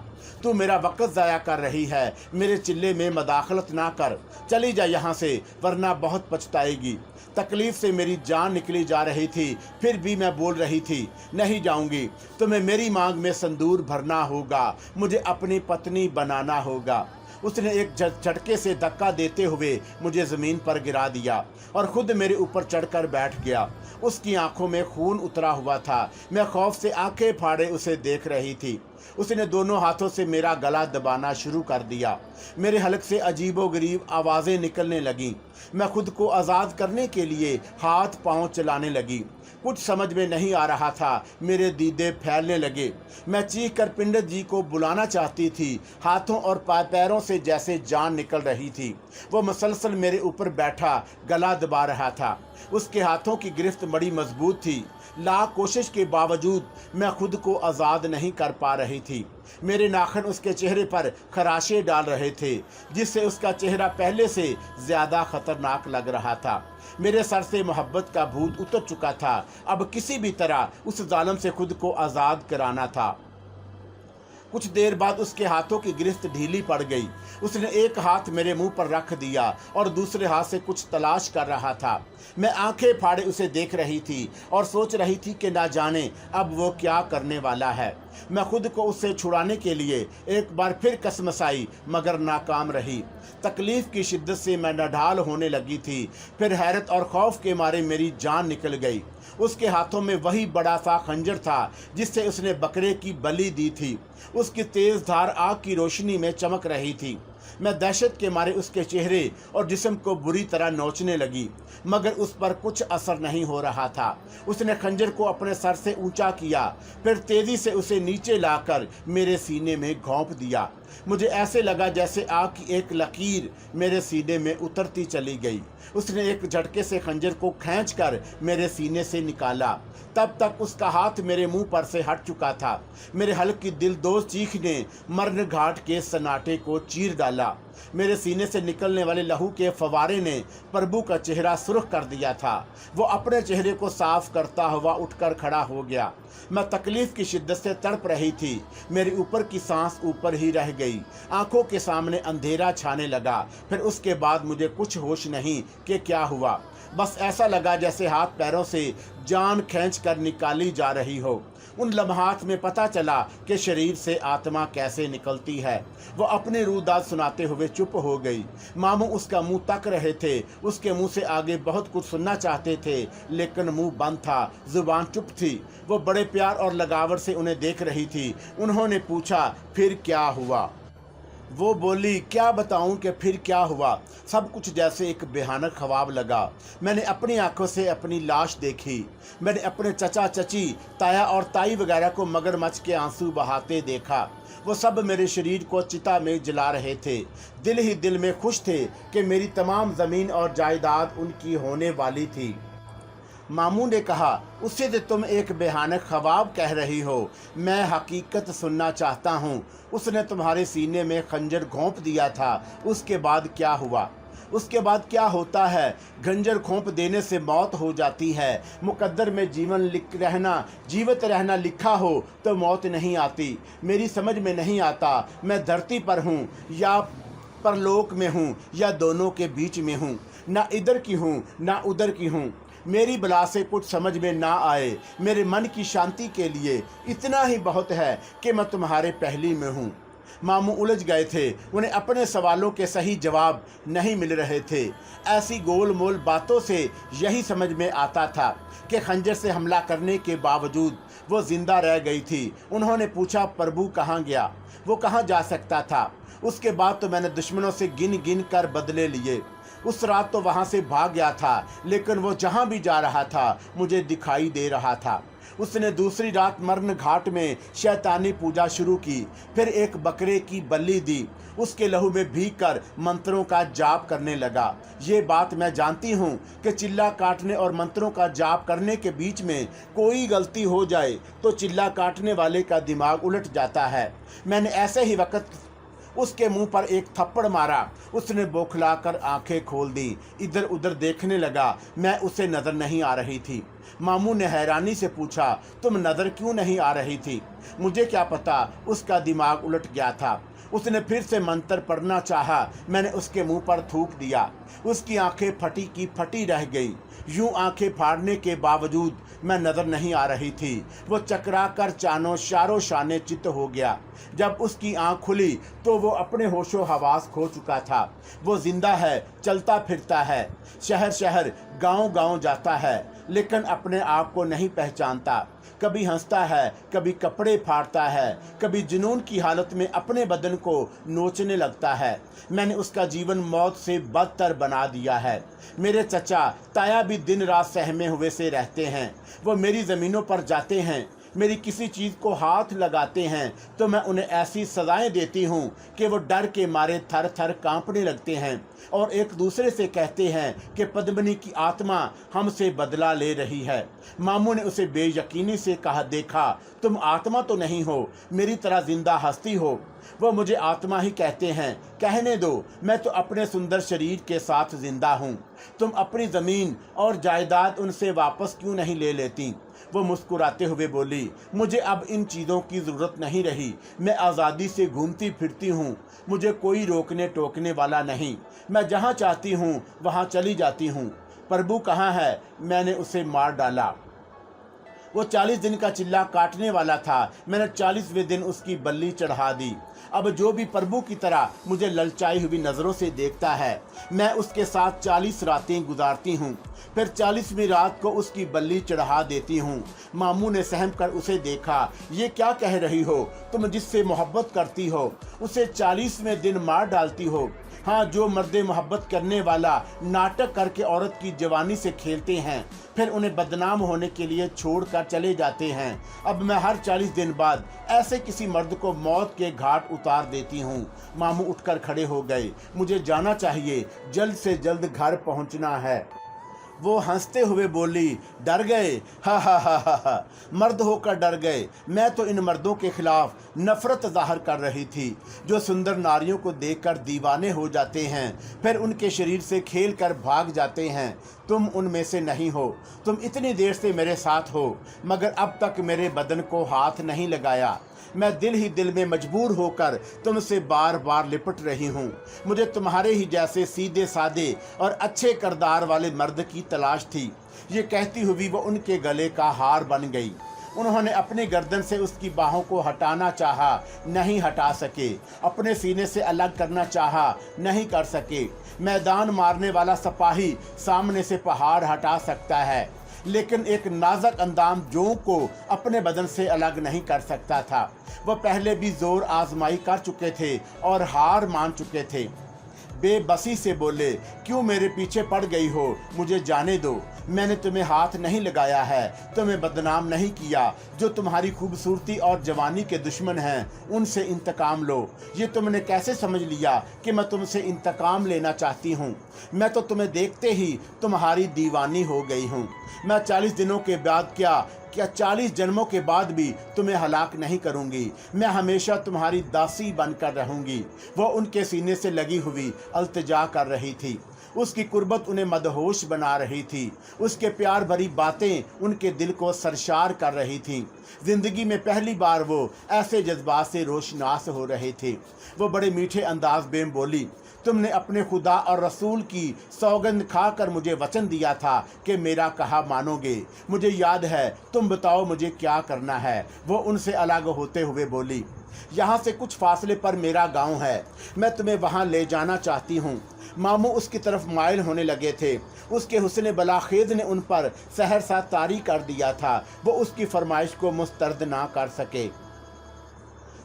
तू मेरा वक्त ज़ाया कर रही है, मेरे चिल्ले में मदाखलत ना कर, चली जा यहाँ से, वरना बहुत पछताएगी। तकलीफ से मेरी जान निकली जा रही थी, फिर भी मैं बोल रही थी, नहीं जाऊंगी, तुम्हें मेरी मांग में संदूर भरना होगा, मुझे अपनी पत्नी बनाना होगा। उसने एक झटके से धक्का देते हुए मुझे ज़मीन पर गिरा दिया और ख़ुद मेरे ऊपर चढ़कर बैठ गया। उसकी आंखों में खून उतरा हुआ था। मैं खौफ से आंखें फाड़े उसे देख रही थी। उसने दोनों हाथों से मेरा गला दबाना शुरू कर दिया। मेरे हलक से अजीबोगरीब आवाज़ें निकलने लगीं। मैं खुद को आज़ाद करने के लिए हाथ पांव चलाने लगी। कुछ समझ में नहीं आ रहा था। मेरे दीदे फैलने लगे। मैं चीख कर पंडित जी को बुलाना चाहती थी। हाथों और पैरों से जैसे जान निकल रही थी। वो मुसलसल मेरे ऊपर बैठा गला दबा रहा था। उसके हाथों की गिरफ्त बड़ी मजबूत थी। लाख कोशिश के बावजूद मैं खुद को आज़ाद नहीं कर पा रही थी। मेरे नाखून उसके चेहरे पर खराशे डाल रहे थे, जिससे उसका चेहरा पहले से ज़्यादा खतरनाक लग रहा था। मेरे सर से मोहब्बत का भूत उतर चुका था। अब किसी भी तरह उस जालिम से खुद को आज़ाद कराना था। कुछ देर बाद उसके हाथों की गिरफ्त ढीली पड़ गई। उसने एक हाथ मेरे मुंह पर रख दिया और दूसरे हाथ से कुछ तलाश कर रहा था। मैं आंखें फाड़े उसे देख रही थी और सोच रही थी कि ना जाने अब वो क्या करने वाला है। मैं खुद को उससे छुड़ाने के लिए एक बार फिर कसमसाई, मगर नाकाम रही। तकलीफ की शिद्दत से मैं नढाल होने लगी थी। फिर हैरत और खौफ के मारे मेरी जान निकल गई। उसके हाथों में वही बड़ा सा खंजर था जिससे उसने बकरे की बलि दी थी। उसकी तेज धार आग की रोशनी में चमक रही थी। मैं दहशत के मारे उसके चेहरे और जिस्म को बुरी तरह नोचने लगी, मगर उस पर कुछ असर नहीं हो रहा था। उसने खंजर को अपने सर से ऊंचा किया, फिर तेजी से उसे नीचे लाकर मेरे सीने में घोंप दिया। मुझे ऐसे लगा जैसे आग की एक लकीर मेरे सीने में उतरती चली गई। उसने एक झटके से खंजर को खींचकर मेरे सीने से निकाला। तब तक उसका हाथ मेरे मुंह पर से हट चुका था। मेरे हल्की दिलदोज़ चीख ने मरण घाट के सन्नाटे को चीर डाला। मेरे सीने से निकलने वाले लहू के फवारे ने प्रभु का चेहरा सुर्ख कर दिया था। वो अपने चेहरे को साफ करता हुआ उठकर खड़ा हो गया। मैं तकलीफ की शिद्दत से तड़प रही थी। मेरी ऊपर की सांस ऊपर ही रह गई। आंखों के सामने अंधेरा छाने लगा। फिर उसके बाद मुझे कुछ होश नहीं कि क्या हुआ। बस ऐसा लगा जैसे हाथ पैरों से जान खींचकर निकाली जा रही हो। उन लम्हात में पता चला कि शरीर से आत्मा कैसे निकलती है। वो अपने रूदाद सुनाते हुए चुप हो गई। मामू उसका मुंह तक रहे थे। उसके मुंह से आगे बहुत कुछ सुनना चाहते थे, लेकिन मुंह बंद था, जुबान चुप थी। वो बड़े प्यार और लगाव से उन्हें देख रही थी। उन्होंने पूछा, फिर क्या हुआ? वो बोली, क्या बताऊं कि फिर क्या हुआ। सब कुछ जैसे एक भयानक ख्वाब लगा। मैंने अपनी आंखों से अपनी लाश देखी। मैंने अपने चचा चची, ताया और ताई वगैरह को मगरमच्छ के आंसू बहाते देखा। वो सब मेरे शरीर को चिता में जला रहे थे। दिल ही दिल में खुश थे कि मेरी तमाम ज़मीन और जायदाद उनकी होने वाली थी। मामू ने कहा, उससे तो तुम एक भयानक ख्वाब कह रही हो, मैं हकीकत सुनना चाहता हूँ। उसने तुम्हारे सीने में खंजर घोंप दिया था, उसके बाद क्या हुआ? उसके बाद क्या होता है? खंजर घोंप देने से मौत हो जाती है। मुकद्दर में जीवित रहना लिखा हो तो मौत नहीं आती। मेरी समझ में नहीं आता, मैं धरती पर हूँ या परलोक में हूँ या दोनों के बीच में हूँ, ना इधर की हूँ ना उधर की हूँ। मेरी बला से कुछ समझ में ना आए, मेरे मन की शांति के लिए इतना ही बहुत है कि मैं तुम्हारे पहली में हूँ। मामू उलझ गए थे, उन्हें अपने सवालों के सही जवाब नहीं मिल रहे थे। ऐसी गोल मोल बातों से यही समझ में आता था कि खंजर से हमला करने के बावजूद वो जिंदा रह गई थी। उन्होंने पूछा, प्रभु कहाँ गया? वो कहाँ जा सकता था? उसके बाद तो मैंने दुश्मनों से गिन गिन कर बदले लिए। उस रात तो वहाँ से भाग गया था, लेकिन वो जहाँ भी जा रहा था मुझे दिखाई दे रहा था। उसने दूसरी रात मरण घाट में शैतानी पूजा शुरू की, फिर एक बकरे की बलि दी, उसके लहू में भीग कर मंत्रों का जाप करने लगा। ये बात मैं जानती हूँ कि चिल्ला काटने और मंत्रों का जाप करने के बीच में कोई गलती हो जाए तो चिल्ला काटने वाले का दिमाग उलट जाता है। मैंने ऐसे ही वक्त उसके मुंह पर एक थप्पड़ मारा। उसने बौखलाकर आंखें खोल दी, इधर उधर देखने लगा। मैं उसे नजर नहीं आ रही थी। मामू ने हैरानी से पूछा, तुम नजर क्यों नहीं आ रही थी? मुझे क्या पता, उसका दिमाग उलट गया था। उसने फिर से मंत्र पढ़ना चाहा, मैंने उसके मुंह पर थूक दिया। उसकी आंखें फटी की फटी रह गई। यूं आंखें फाड़ने के बावजूद मैं नजर नहीं आ रही थी। वो चकरा कर चारों शाने चित्त हो गया। जब उसकी आंख खुली तो वो अपने होशो हवास खो चुका था। वो जिंदा है, चलता फिरता है, शहर शहर गांव गांव जाता है, लेकिन अपने आप को नहीं पहचानता। कभी हंसता है, कभी कपड़े फाड़ता है, कभी जुनून की हालत में अपने बदन को नोचने लगता है। मैंने उसका जीवन मौत से बदतर बना दिया है। मेरे चचा ताया भी दिन रात सहमे हुए से रहते हैं। वो मेरी ज़मीनों पर जाते हैं, मेरी किसी चीज़ को हाथ लगाते हैं तो मैं उन्हें ऐसी सजाएं देती हूँ कि वो डर के मारे थर थर कांपने लगते हैं और एक दूसरे से कहते हैं कि पद्मिनी की आत्मा हमसे बदला ले रही है। मामू ने उसे बेयकीनी से कहा, देखा, तुम आत्मा तो नहीं हो, मेरी तरह जिंदा हस्ती हो। वो मुझे आत्मा ही कहते हैं, कहने दो, मैं तो अपने सुंदर शरीर के साथ जिंदा हूँ। तुम अपनी ज़मीन और जायदाद उनसे वापस क्यों नहीं ले लेती? वो मुस्कुराते हुए बोली, मुझे अब इन चीज़ों की ज़रूरत नहीं रही। मैं आज़ादी से घूमती फिरती हूँ, मुझे कोई रोकने टोकने वाला नहीं। मैं जहाँ चाहती हूँ वहाँ चली जाती हूँ। प्रभु कहाँ है? मैंने उसे मार डाला। वो 40 दिन का चिल्ला काटने वाला था। मैंने 40वें दिन उसकी बलि चढ़ा दी। अब जो भी प्रभु की तरह मुझे ललचाई हुई नज़रों से देखता है, मैं उसके साथ 40 रातें गुजारती हूँ, फिर 40वीं रात को उसकी बलि चढ़ा देती हूँ। मामू ने सहम कर उसे देखा। ये क्या कह रही हो? तुम जिससे मोहब्बत करती हो उसे 40वें दिन मार डालती हो? हाँ, जो मर्द मोहब्बत करने वाला नाटक करके औरत की जवानी से खेलते हैं, फिर उन्हें बदनाम होने के लिए छोड़कर चले जाते हैं। अब मैं हर 40 दिन बाद ऐसे किसी मर्द को मौत के घाट उतार देती हूँ। मामू उठकर खड़े हो गए। मुझे जाना चाहिए, जल्द से जल्द घर पहुँचना है। वो हंसते हुए बोली, डर गए? हा हा हा हा हा, मर्द होकर डर गए। मैं तो इन मर्दों के खिलाफ नफरत जाहिर कर रही थी जो सुंदर नारियों को देखकर दीवाने हो जाते हैं, फिर उनके शरीर से खेल कर भाग जाते हैं। तुम उनमें से नहीं हो। तुम इतनी देर से मेरे साथ हो, मगर अब तक मेरे बदन को हाथ नहीं लगाया। मैं दिल ही दिल में मजबूर होकर तुमसे बार बार लिपट रही हूँ। मुझे तुम्हारे ही जैसे सीधे सादे और अच्छे किरदार वाले मर्द की तलाश थी। ये कहती हुई वो उनके गले का हार बन गई। उन्होंने अपनी गर्दन से उसकी बाहों को हटाना चाहा, नहीं हटा सके। अपने सीने से अलग करना चाहा, नहीं कर सके। मैदान मारने वाला सिपाही सामने से पहाड़ हटा सकता है, लेकिन एक नाजुक अंदाम जों को अपने बदन से अलग नहीं कर सकता था। वह पहले भी जोर आजमाई कर चुके थे और हार मान चुके थे। बेबसी से बोले, क्यों मेरे पीछे पड़ गई हो? मुझे जाने दो। मैंने तुम्हें हाथ नहीं लगाया है, तुम्हें बदनाम नहीं किया। जो तुम्हारी खूबसूरती और जवानी के दुश्मन हैं, उनसे इंतकाम लो। ये तुमने कैसे समझ लिया कि मैं तुमसे इंतकाम लेना चाहती हूँ? मैं तो तुम्हें देखते ही तुम्हारी दीवानी हो गई हूँ। मैं 40 दिनों के बाद क्या 40 जन्मों के बाद भी तुम्हें हलाक नहीं करूँगी। मैं हमेशा तुम्हारी दासी बनकर रहूँगी। वो उनके सीने से लगी हुई अल्तजा कर रही थी। उसकी कुर्बत उन्हें मदहोश बना रही थी। उसके प्यार भरी बातें उनके दिल को सरशार कर रही थीं। जिंदगी में पहली बार वो ऐसे जज्बात से रोशनास हो रहे थे। वो बड़े मीठे अंदाज में बोली, तुमने अपने खुदा और रसूल की सौगंध खाकर मुझे वचन दिया था कि मेरा कहा मानोगे। मुझे याद है, तुम बताओ मुझे क्या करना है। वो उनसे अलग होते हुए बोली, यहाँ से कुछ फासले पर मेरा गांव है, मैं तुम्हें वहाँ ले जाना चाहती हूँ। मामू उसकी तरफ माइल होने लगे थे। उसके हुस्न बलाखेज ने उन पर सहरसा तारी कर दिया था। वो उसकी फरमाइश को मुस्तरद ना कर सके।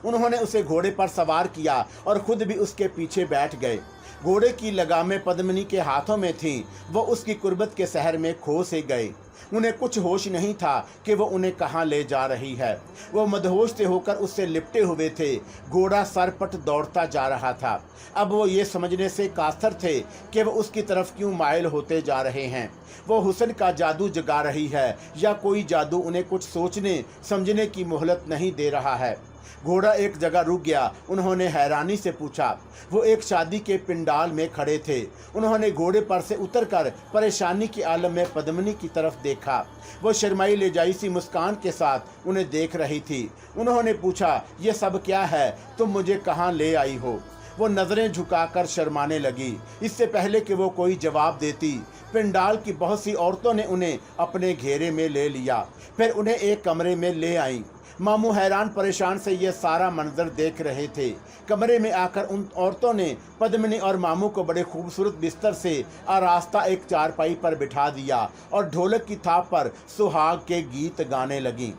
उन्होंने उसे घोड़े पर सवार किया और खुद भी उसके पीछे बैठ गए। घोड़े की लगामें पद्मिनी के हाथों में थीं। वो उसकी कुर्बत के शहर में खो से गए। उन्हें कुछ होश नहीं था कि वो उन्हें कहाँ ले जा रही है। वो मदहोश से होकर उससे लिपटे हुए थे। घोड़ा सरपट दौड़ता जा रहा था। अब वो ये समझने से कासर थे कि वो उसकी तरफ क्यों माइल होते जा रहे हैं। वो हुस्न का जादू जगा रही है या कोई जादू उन्हें कुछ सोचने समझने की मोहलत नहीं दे रहा है। घोड़ा एक जगह रुक गया। उन्होंने हैरानी से पूछा। वो एक शादी के पिंडाल में खड़े थे। उन्होंने घोड़े पर से उतरकर परेशानी के आलम में पद्मिनी की तरफ देखा। वो शर्माई ले जाई सी मुस्कान के साथ उन्हें देख रही थी। उन्होंने पूछा, ये सब क्या है? तुम मुझे कहाँ ले आई हो? वो नजरें झुकाकर शर्माने लगी। इससे पहले कि वो कोई जवाब देती, पिंडाल की बहुत सी औरतों ने उन्हें अपने घेरे में ले लिया। फिर उन्हें एक कमरे में ले आईं। मामू हैरान परेशान से ये सारा मंजर देख रहे थे। कमरे में आकर उन औरतों ने पद्मिनी और मामू को बड़े खूबसूरत बिस्तर से आरास्ता एक चारपाई पर बिठा दिया और ढोलक की थाप पर सुहाग के गीत गाने लगीं।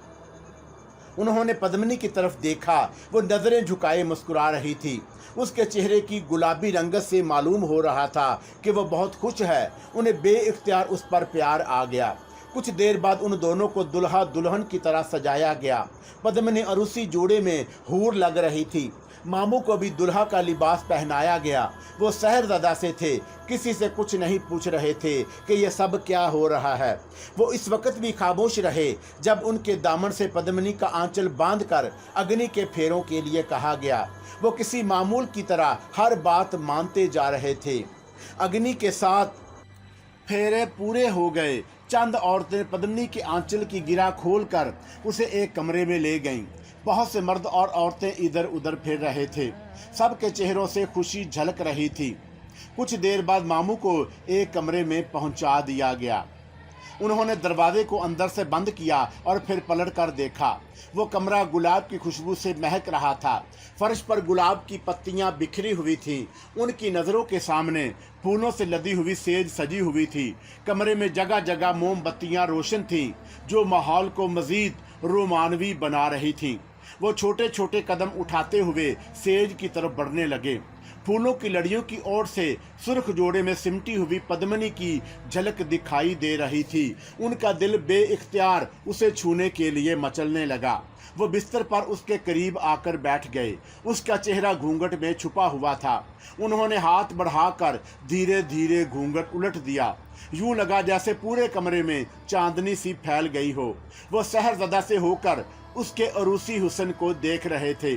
उन्होंने पद्मिनी की तरफ देखा। वो नजरें झुकाए मुस्कुरा रही थी। उसके चेहरे की गुलाबी रंगत से मालूम हो रहा था कि वो बहुत खुश है। उन्हें बेइख्तियार उस पर प्यार आ गया। कुछ देर बाद उन दोनों को दुल्हा दुल्हन की तरह सजाया गया। पद्मिनी और उसी जोड़े में हूर लग रही थी। मामू को भी दुल्हा का लिबास पहनाया गया। वो शहरज़दा से थे, किसी से कुछ नहीं पूछ रहे थे कि यह सब क्या हो रहा है। वो इस वक्त भी खामोश रहे जब उनके दामन से पद्मिनी का आंचल बांधकर अग्नि के फेरों के लिए कहा गया। वो किसी मामूल की तरह हर बात मानते जा रहे थे। अग्नि के साथ फेरे पूरे हो गए। चंद औरतें पद्मिनी के आंचल की गिरा खोलकर उसे एक कमरे में ले गईं। बहुत से मर्द और औरतें इधर उधर फिर रहे थे। सबके चेहरों से खुशी झलक रही थी। कुछ देर बाद मामू को एक कमरे में पहुंचा दिया गया। उन्होंने दरवाजे को अंदर से बंद किया और फिर पलट कर देखा। वो कमरा गुलाब की खुशबू से महक रहा था। फर्श पर गुलाब की पत्तियां बिखरी हुई थीं। उनकी नज़रों के सामने फूलों से लदी हुई सेज सजी हुई थी। कमरे में जगह जगह मोमबत्तियां रोशन थीं जो माहौल को मजीद रोमानवी बना रही थीं। वो छोटे छोटे कदम उठाते हुए सेज की तरफ बढ़ने लगे। फूलों की लड़ियों की ओर से सुर्ख जोड़े में सिमटी हुई पद्मिनी की झलक दिखाई दे रही थी। उनका दिल बेइख्तियार उसे छूने के लिए मचलने लगा। वो बिस्तर पर उसके करीब आकर बैठ गए। उसका चेहरा घूंघट में छुपा हुआ था। उन्होंने हाथ बढ़ाकर धीरे धीरे घूंघट उलट दिया। यूं लगा जैसे पूरे कमरे में चांदनी सी फैल गई हो। वो शहरज़दा से होकर उसके अरूसी हुस्न को देख रहे थे।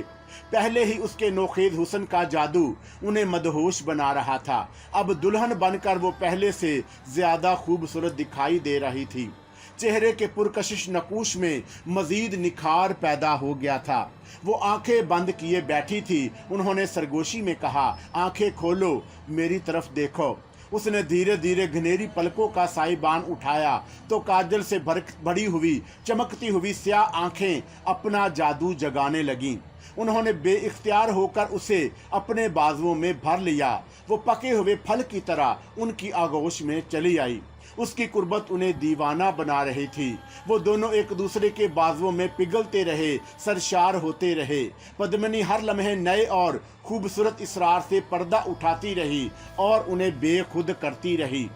पहले ही उसके नोखेज हुस्न का जादू उन्हें मदहोश बना रहा था। अब दुल्हन बनकर वो पहले से ज्यादा खूबसूरत दिखाई दे रही थी। चेहरे के पुरकशिश नकूश में मजीद निखार पैदा हो गया था। वो आंखें बंद किए बैठी थी। उन्होंने सरगोशी में कहा, आंखें खोलो, मेरी तरफ देखो। उसने धीरे धीरे घनेरी पलकों का साइबान उठाया तो काजल से भरी हुई चमकती हुई स्याह आंखें अपना जादू जगाने लगीं। उन्होंने बेइख्तियार होकर उसे अपने बाजुओं में भर लिया। वो पके हुए फल की तरह उनकी आगोश में चली आई। उसकी कुर्बत उन्हें दीवाना बना रही थी। वो दोनों एक दूसरे के बाजुओं में पिघलते रहे, सरशार होते रहे। पद्मिनी हर लम्हे नए और खूबसूरत इसरार से पर्दा उठाती रही और उन्हें बेखुद करती रही।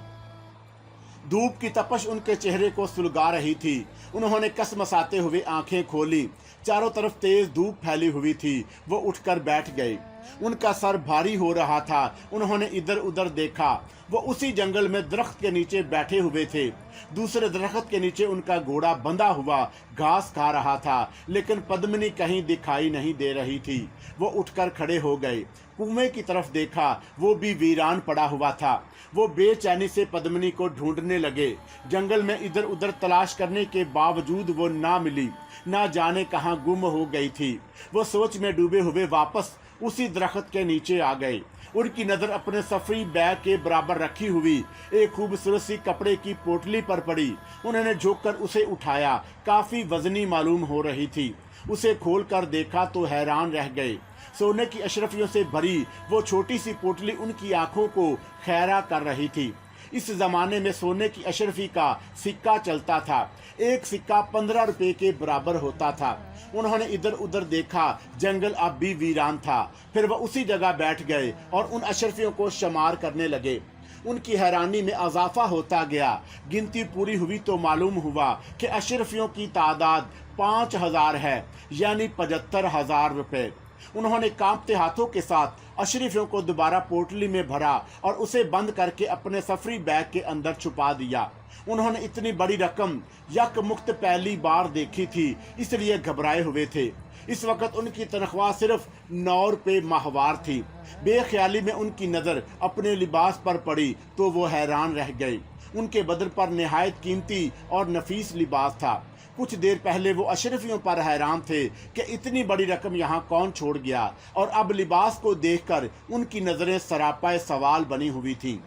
धूप की तपश उनके चेहरे को सुलगा रही थी। उन्होंने कसमसाते हुए आंखें खोली। चारों तरफ तेज धूप फैली हुई थी। वो उठकर बैठ गए। उनका सर भारी हो रहा था। उन्होंने इधर उधर देखा। वो उसी जंगल में दरख्त के नीचे बैठे हुए थे। दूसरे दरख्त के नीचे उनका घोड़ा बंधा हुआ घास खा रहा था, लेकिन पद्मिनी कहीं दिखाई नहीं दे रही थी। वो उठकर खड़े हो गए। कुएं की तरफ देखा, वो भी वीरान पड़ा हुआ था। वो बेचैनी से पद्मिनी को ढूंढने लगे। जंगल में इधर उधर तलाश करने के बावजूद वो ना मिली, ना जाने कहाँ गुम हो गई थी। वो सोच में डूबे हुए वापस उसी दरख्त के नीचे आ गए। उनकी नजर अपने सफरी बैग के बराबर रखी हुई एक खूबसूरत सी कपड़े की पोटली पर पड़ी। उन्होंने झुककर उसे उठाया। काफी वजनी मालूम हो रही थी। उसे खोलकर देखा तो हैरान रह गए। सोने की अशरफियों से भरी वो छोटी सी पोटली उनकी आंखों को खैरा कर रही थी। इस जमाने में सोने की अशरफी का सिक्का चलता था। एक सिक्का 15 रुपए के बराबर होता था। उन्होंने इधर उधर देखा। जंगल अब भी वीरान था। फिर वह उसी जगह बैठ गए और उन अशरफियों को शुमार करने लगे। उनकी हैरानी में इजाफा होता गया। गिनती पूरी हुई तो मालूम हुआ कि अशरफियों की तादाद 5000 है, यानी 75,000 रुपए। उन्होंने कांपते हाथों के साथ अशरफियों को दोबारा पोटली में भरा और उसे बंद करके अपने सफरी बैग के अंदर छुपा दिया। उन्होंने इतनी बड़ी रकम यकमुक्त पहली बार देखी थी, इसलिए घबराए हुए थे। इस वक्त उनकी तनख्वाह सिर्फ 9 रुपये माहवार थी। बेख्याली में उनकी नज़र अपने लिबास पर पड़ी तो वो हैरान रह गए। उनके बदन पर निहायत कीमती और नफीस लिबास था। कुछ देर पहले वो अशरफियों पर हैरान थे कि इतनी बड़ी रकम यहाँ कौन छोड़ गया, और अब लिबास को देखकर उनकी नज़रें सरापाए सवाल बनी हुई थीं।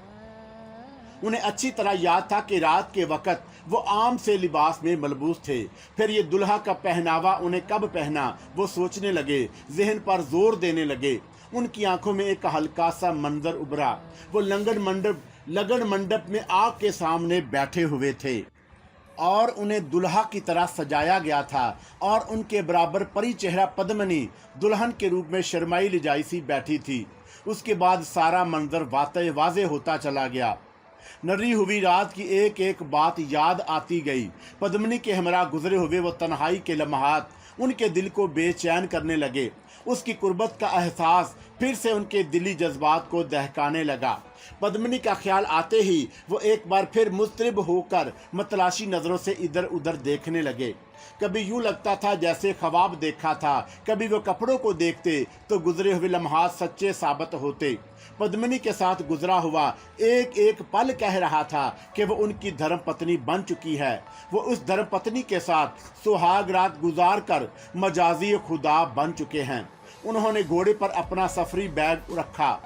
उन्हें अच्छी तरह याद था कि रात के वक्त वो आम से लिबास में मलबूस थे। फिर ये दुल्हा का पहनावा उन्हें कब पहना वो सोचने लगे, जहन पर जोर देने लगे। उनकी आंखों में एक हल्का सा मंजर उभरा। वो लगन मंडप में आग के सामने बैठे हुए थे और उन्हें दुल्हा की तरह सजाया गया था, और उनके बराबर परी चेहरा पद्मिनी दुल्हन के रूप में शर्माई लिजाई सी बैठी थी। उसके बाद सारा मंजर वाज़े होता चला गया। नरी हुई रात की एक एक बात याद आती गई। पद्मिनी के हमरा गुजरे हुए वो तन्हाई के लम्हात उनके दिल को बेचैन करने लगे। उसकी कुर्बत का एहसास फिर से उनके दिली जज्बात को दहकाने लगा। पद्मिनी का ख्याल आते ही वो एक बार फिर मुस्तरिब होकर मतलाशी नज़रों से इधर उधर देखने लगे। कभी यूं लगता था जैसे ख्वाब देखा था, कभी वो कपड़ों को देखते तो गुजरे हुए लम्हात सच्चे साबित होते। पद्मिनी के साथ गुजरा हुआ एक एक पल कह रहा था कि वो उनकी धर्म पत्नी बन चुकी है। वो उस धर्म पत्नी के साथ सुहाग रात गुजार कर मजाजी खुदा बन चुके हैं। उन्होंने घोड़े पर अपना सफरी बैग रखा।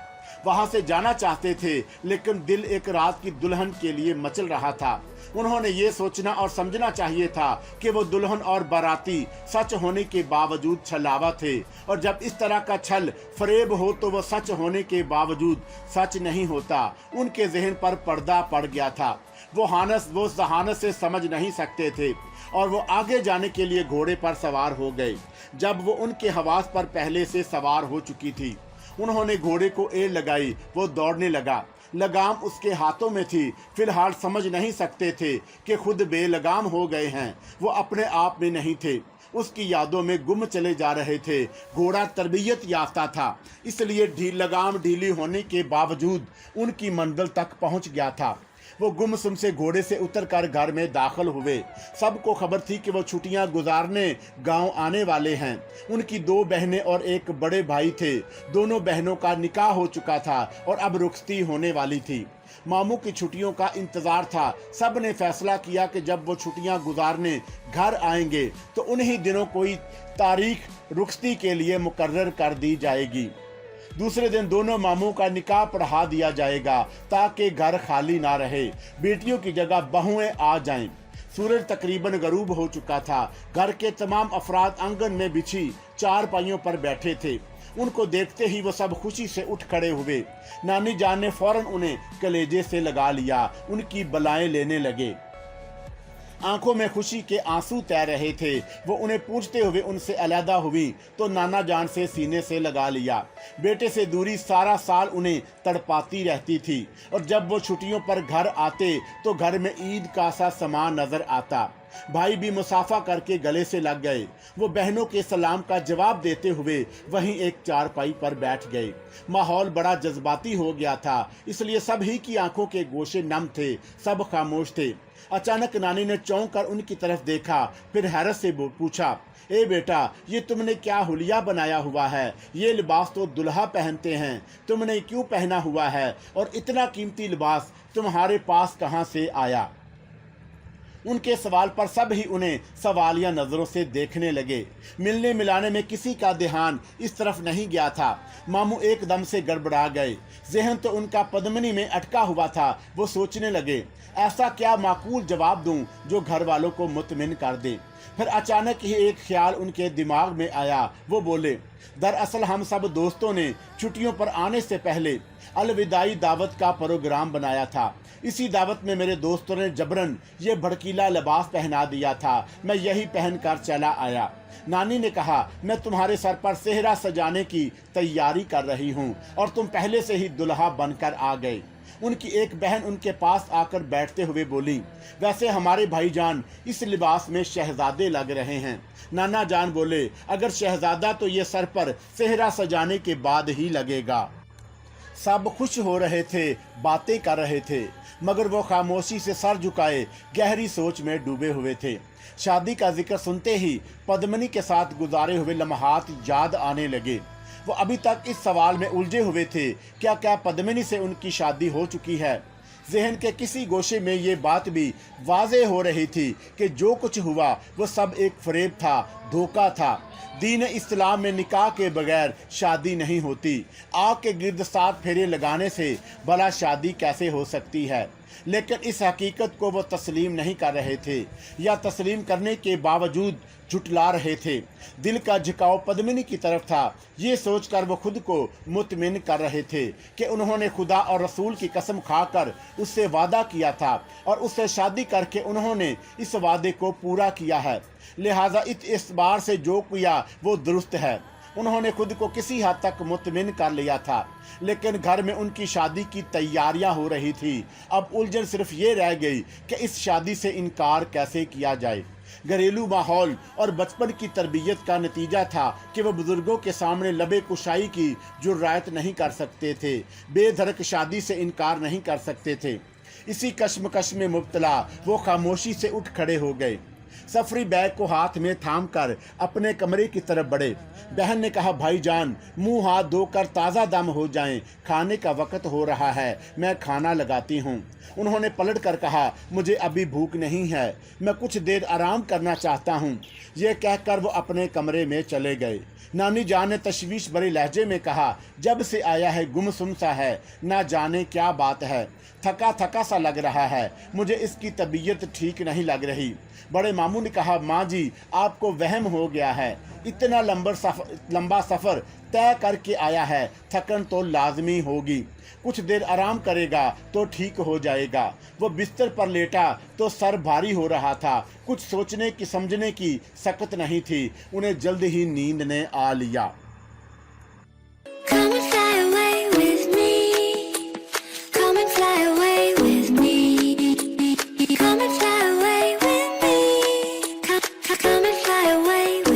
वहां से जाना चाहते थे, लेकिन दिल एक रात की दुल्हन के लिए मचल रहा था। उन्होंने ये सोचना और समझना चाहिए था कि वो दुल्हन और बाराती सच होने के बावजूद छलावा थे, और जब इस तरह का छल फरेब हो तो वो सच होने के बावजूद सच नहीं होता। उनके जहन पर पर्दा पड़ गया था। वो जहानत से समझ नहीं सकते थे, और वो आगे जाने के लिए घोड़े पर सवार हो गए। जब वो उनके हवास पर पहले से सवार हो चुकी थी, उन्होंने घोड़े को एड़ लगाई। वो दौड़ने लगा। लगाम उसके हाथों में थी। फिलहाल समझ नहीं सकते थे कि खुद बेलगाम हो गए हैं। वो अपने आप में नहीं थे, उसकी यादों में गुम चले जा रहे थे। घोड़ा तरबियत याफ्ता था, इसलिए लगाम ढीली होने के बावजूद उनकी मंजिल तक पहुंच गया था। वो गुमसुम से घोड़े से उतरकर घर में दाखिल हुए। सबको खबर थी कि वो छुट्टियां गुजारने गांव आने वाले हैं। उनकी 2 बहनें और एक बड़े भाई थे। दोनों बहनों का निकाह हो चुका था और अब रुखसती होने वाली थी। मामू की छुट्टियों का इंतजार था। सब ने फैसला किया कि जब वो छुट्टियां गुजारने घर आएंगे तो उन्हीं दिनों कोई तारीख रुखसती के लिए मुकर्रर कर दी जाएगी। दूसरे दिन दोनों मामू का निकाह पढ़ा दिया जाएगा ताकि घर खाली ना रहे, बेटियों की जगह बहुएं आ जाएं। सूरज तकरीबन गरूब हो चुका था। घर के तमाम अफराद आंगन में बिछी 4 पाइयों पर बैठे थे। उनको देखते ही वो सब खुशी से उठ खड़े हुए। नानी जान ने फौरन उन्हें कलेजे से लगा लिया। उनकी बलाएं लेने लगे। आंखों में खुशी के आंसू तैर रहे थे। वो उन्हें पूछते हुए उनसे अलहदा हुई तो नाना जान से सीने से लगा लिया। बेटे से दूरी सारा साल उन्हें तड़पाती रहती थी और जब वो छुट्टियों पर घर आते तो घर में ईद का सा सामान नजर आता। भाई भी मुसाफा करके गले से लग गए। वो बहनों के सलाम का जवाब देते हुए वहीं एक चारपाई पर बैठ गए। माहौल बड़ा जज्बाती हो गया था, इसलिए सभी की आंखों के गोशे नम थे, सब खामोश थे। अचानक नानी ने चौंक कर उनकी तरफ देखा, फिर हैरत से पूछा, ए बेटा, ये तुमने क्या हुलिया बनाया हुआ है? ये लिबास तो दुल्हा पहनते हैं, तुमने क्यों पहना हुआ है? और इतना कीमती लिबास तुम्हारे पास कहाँ से आया? उनके सवाल पर सब ही उन्हें सवालिया नजरों से देखने लगे। मिलने मिलाने में किसी का ध्यान इस तरफ नहीं गया था। मामू एकदम से गड़बड़ा गए। जहन तो उनका पद्मिनी में अटका हुआ था। वो सोचने लगे, ऐसा क्या माकूल जवाब दूं जो घर वालों को मुतमिन कर दे। फिर अचानक ही एक ख्याल उनके दिमाग में आया। वो बोले, दरअसल हम सब दोस्तों ने छुट्टियों पर आने से पहले अलविदाई दावत का प्रोग्राम बनाया था। इसी दावत में मेरे दोस्तों ने जबरन ये भड़कीला लिबास पहना दिया था। मैं यही पहनकर चला आया। नानी ने कहा, मैं तुम्हारे सर पर सेहरा सजाने की तैयारी कर रही हूँ और तुम पहले से ही दुल्हा बनकर आ गए। उनकी एक बहन उनके पास आकर बैठते हुए बोली, वैसे हमारे भाईजान इस लिबास में शहजादे लग रहे हैं। नाना जान बोले, अगर शहजादा तो ये सर पर सेहरा सजाने के बाद ही लगेगा। सब खुश हो रहे थे, बातें कर रहे थे, मगर वो खामोशी से सर झुकाए गहरी सोच में डूबे हुए थे। शादी का जिक्र सुनते ही पद्मिनी के साथ गुजारे हुए लम्हात याद आने लगे। वो अभी तक इस सवाल में उलझे हुए थे, क्या पद्मिनी से उनकी शादी हो चुकी है? जहन के किसी गोशे में ये बात भी वाज़ेह हो रही थी कि जो कुछ हुआ वो सब एक फरेब था, धोखा था। दीन इस्लाम में निकाह के बगैर शादी नहीं होती। आग के गिर्द 7 फेरे लगाने से भला शादी कैसे हो सकती है? लेकिन इस हकीकत को वो तस्लीम नहीं कर रहे थे, या तस्लीम करने के बावजूद झुटला रहे थे। दिल का झुकाव पद्मिनी की तरफ था। ये सोचकर वो खुद को मुतमिन कर रहे थे कि उन्होंने खुदा और रसूल की कसम खाकर उससे वादा किया था और उससे शादी करके उन्होंने इस वादे को पूरा किया है। लिहाजा इस बार से जो किया वो दुरुस्त है। उन्होंने खुद को किसी हद तक मुतमिन कर लिया था, लेकिन घर में उनकी शादी की तैयारियां हो रही थी। अब उलझन सिर्फ ये रह गई कि इस शादी से इनकार कैसे किया जाए। घरेलू माहौल और बचपन की तरबियत का नतीजा था कि वह बुजुर्गों के सामने लबे कुशाई की जुर्रात नहीं कर सकते थे, बेधड़क शादी से इनकार नहीं कर सकते थे। इसी कश्मकश में मुब्तला वो खामोशी से उठ खड़े हो गए। सफरी बैग को हाथ में थाम कर अपने कमरे की तरफ बढ़े। बहन ने कहा, भाईजान, मुंह हाथ धोकर ताज़ा दम हो जाएं, खाने का वक्त हो रहा है, मैं खाना लगाती हूँ। उन्होंने पलट कर कहा, मुझे अभी भूख नहीं है, मैं कुछ देर आराम करना चाहता हूँ। ये कहकर वो अपने कमरे में चले गए। नानी जान ने तशवीश भरे लहजे में कहा, जब से आया है गुमसुम सा है, ना जाने क्या बात है, थका थका सा लग रहा है, मुझे इसकी तबीयत ठीक नहीं लग रही। बड़े मामू ने कहा, माँ जी, आपको वहम हो गया है, इतना लंबा सफ़र तय करके आया है, थकन तो लाजमी होगी, कुछ देर आराम करेगा तो ठीक हो जाएगा। वो बिस्तर पर लेटा तो सर भारी हो रहा था, कुछ सोचने की समझने की सकत नहीं थी। उन्हें जल्द ही नींद ने आ लिया। Come and fly away with me. Come and fly away with me. Come and fly away with me. Come and fly away with me.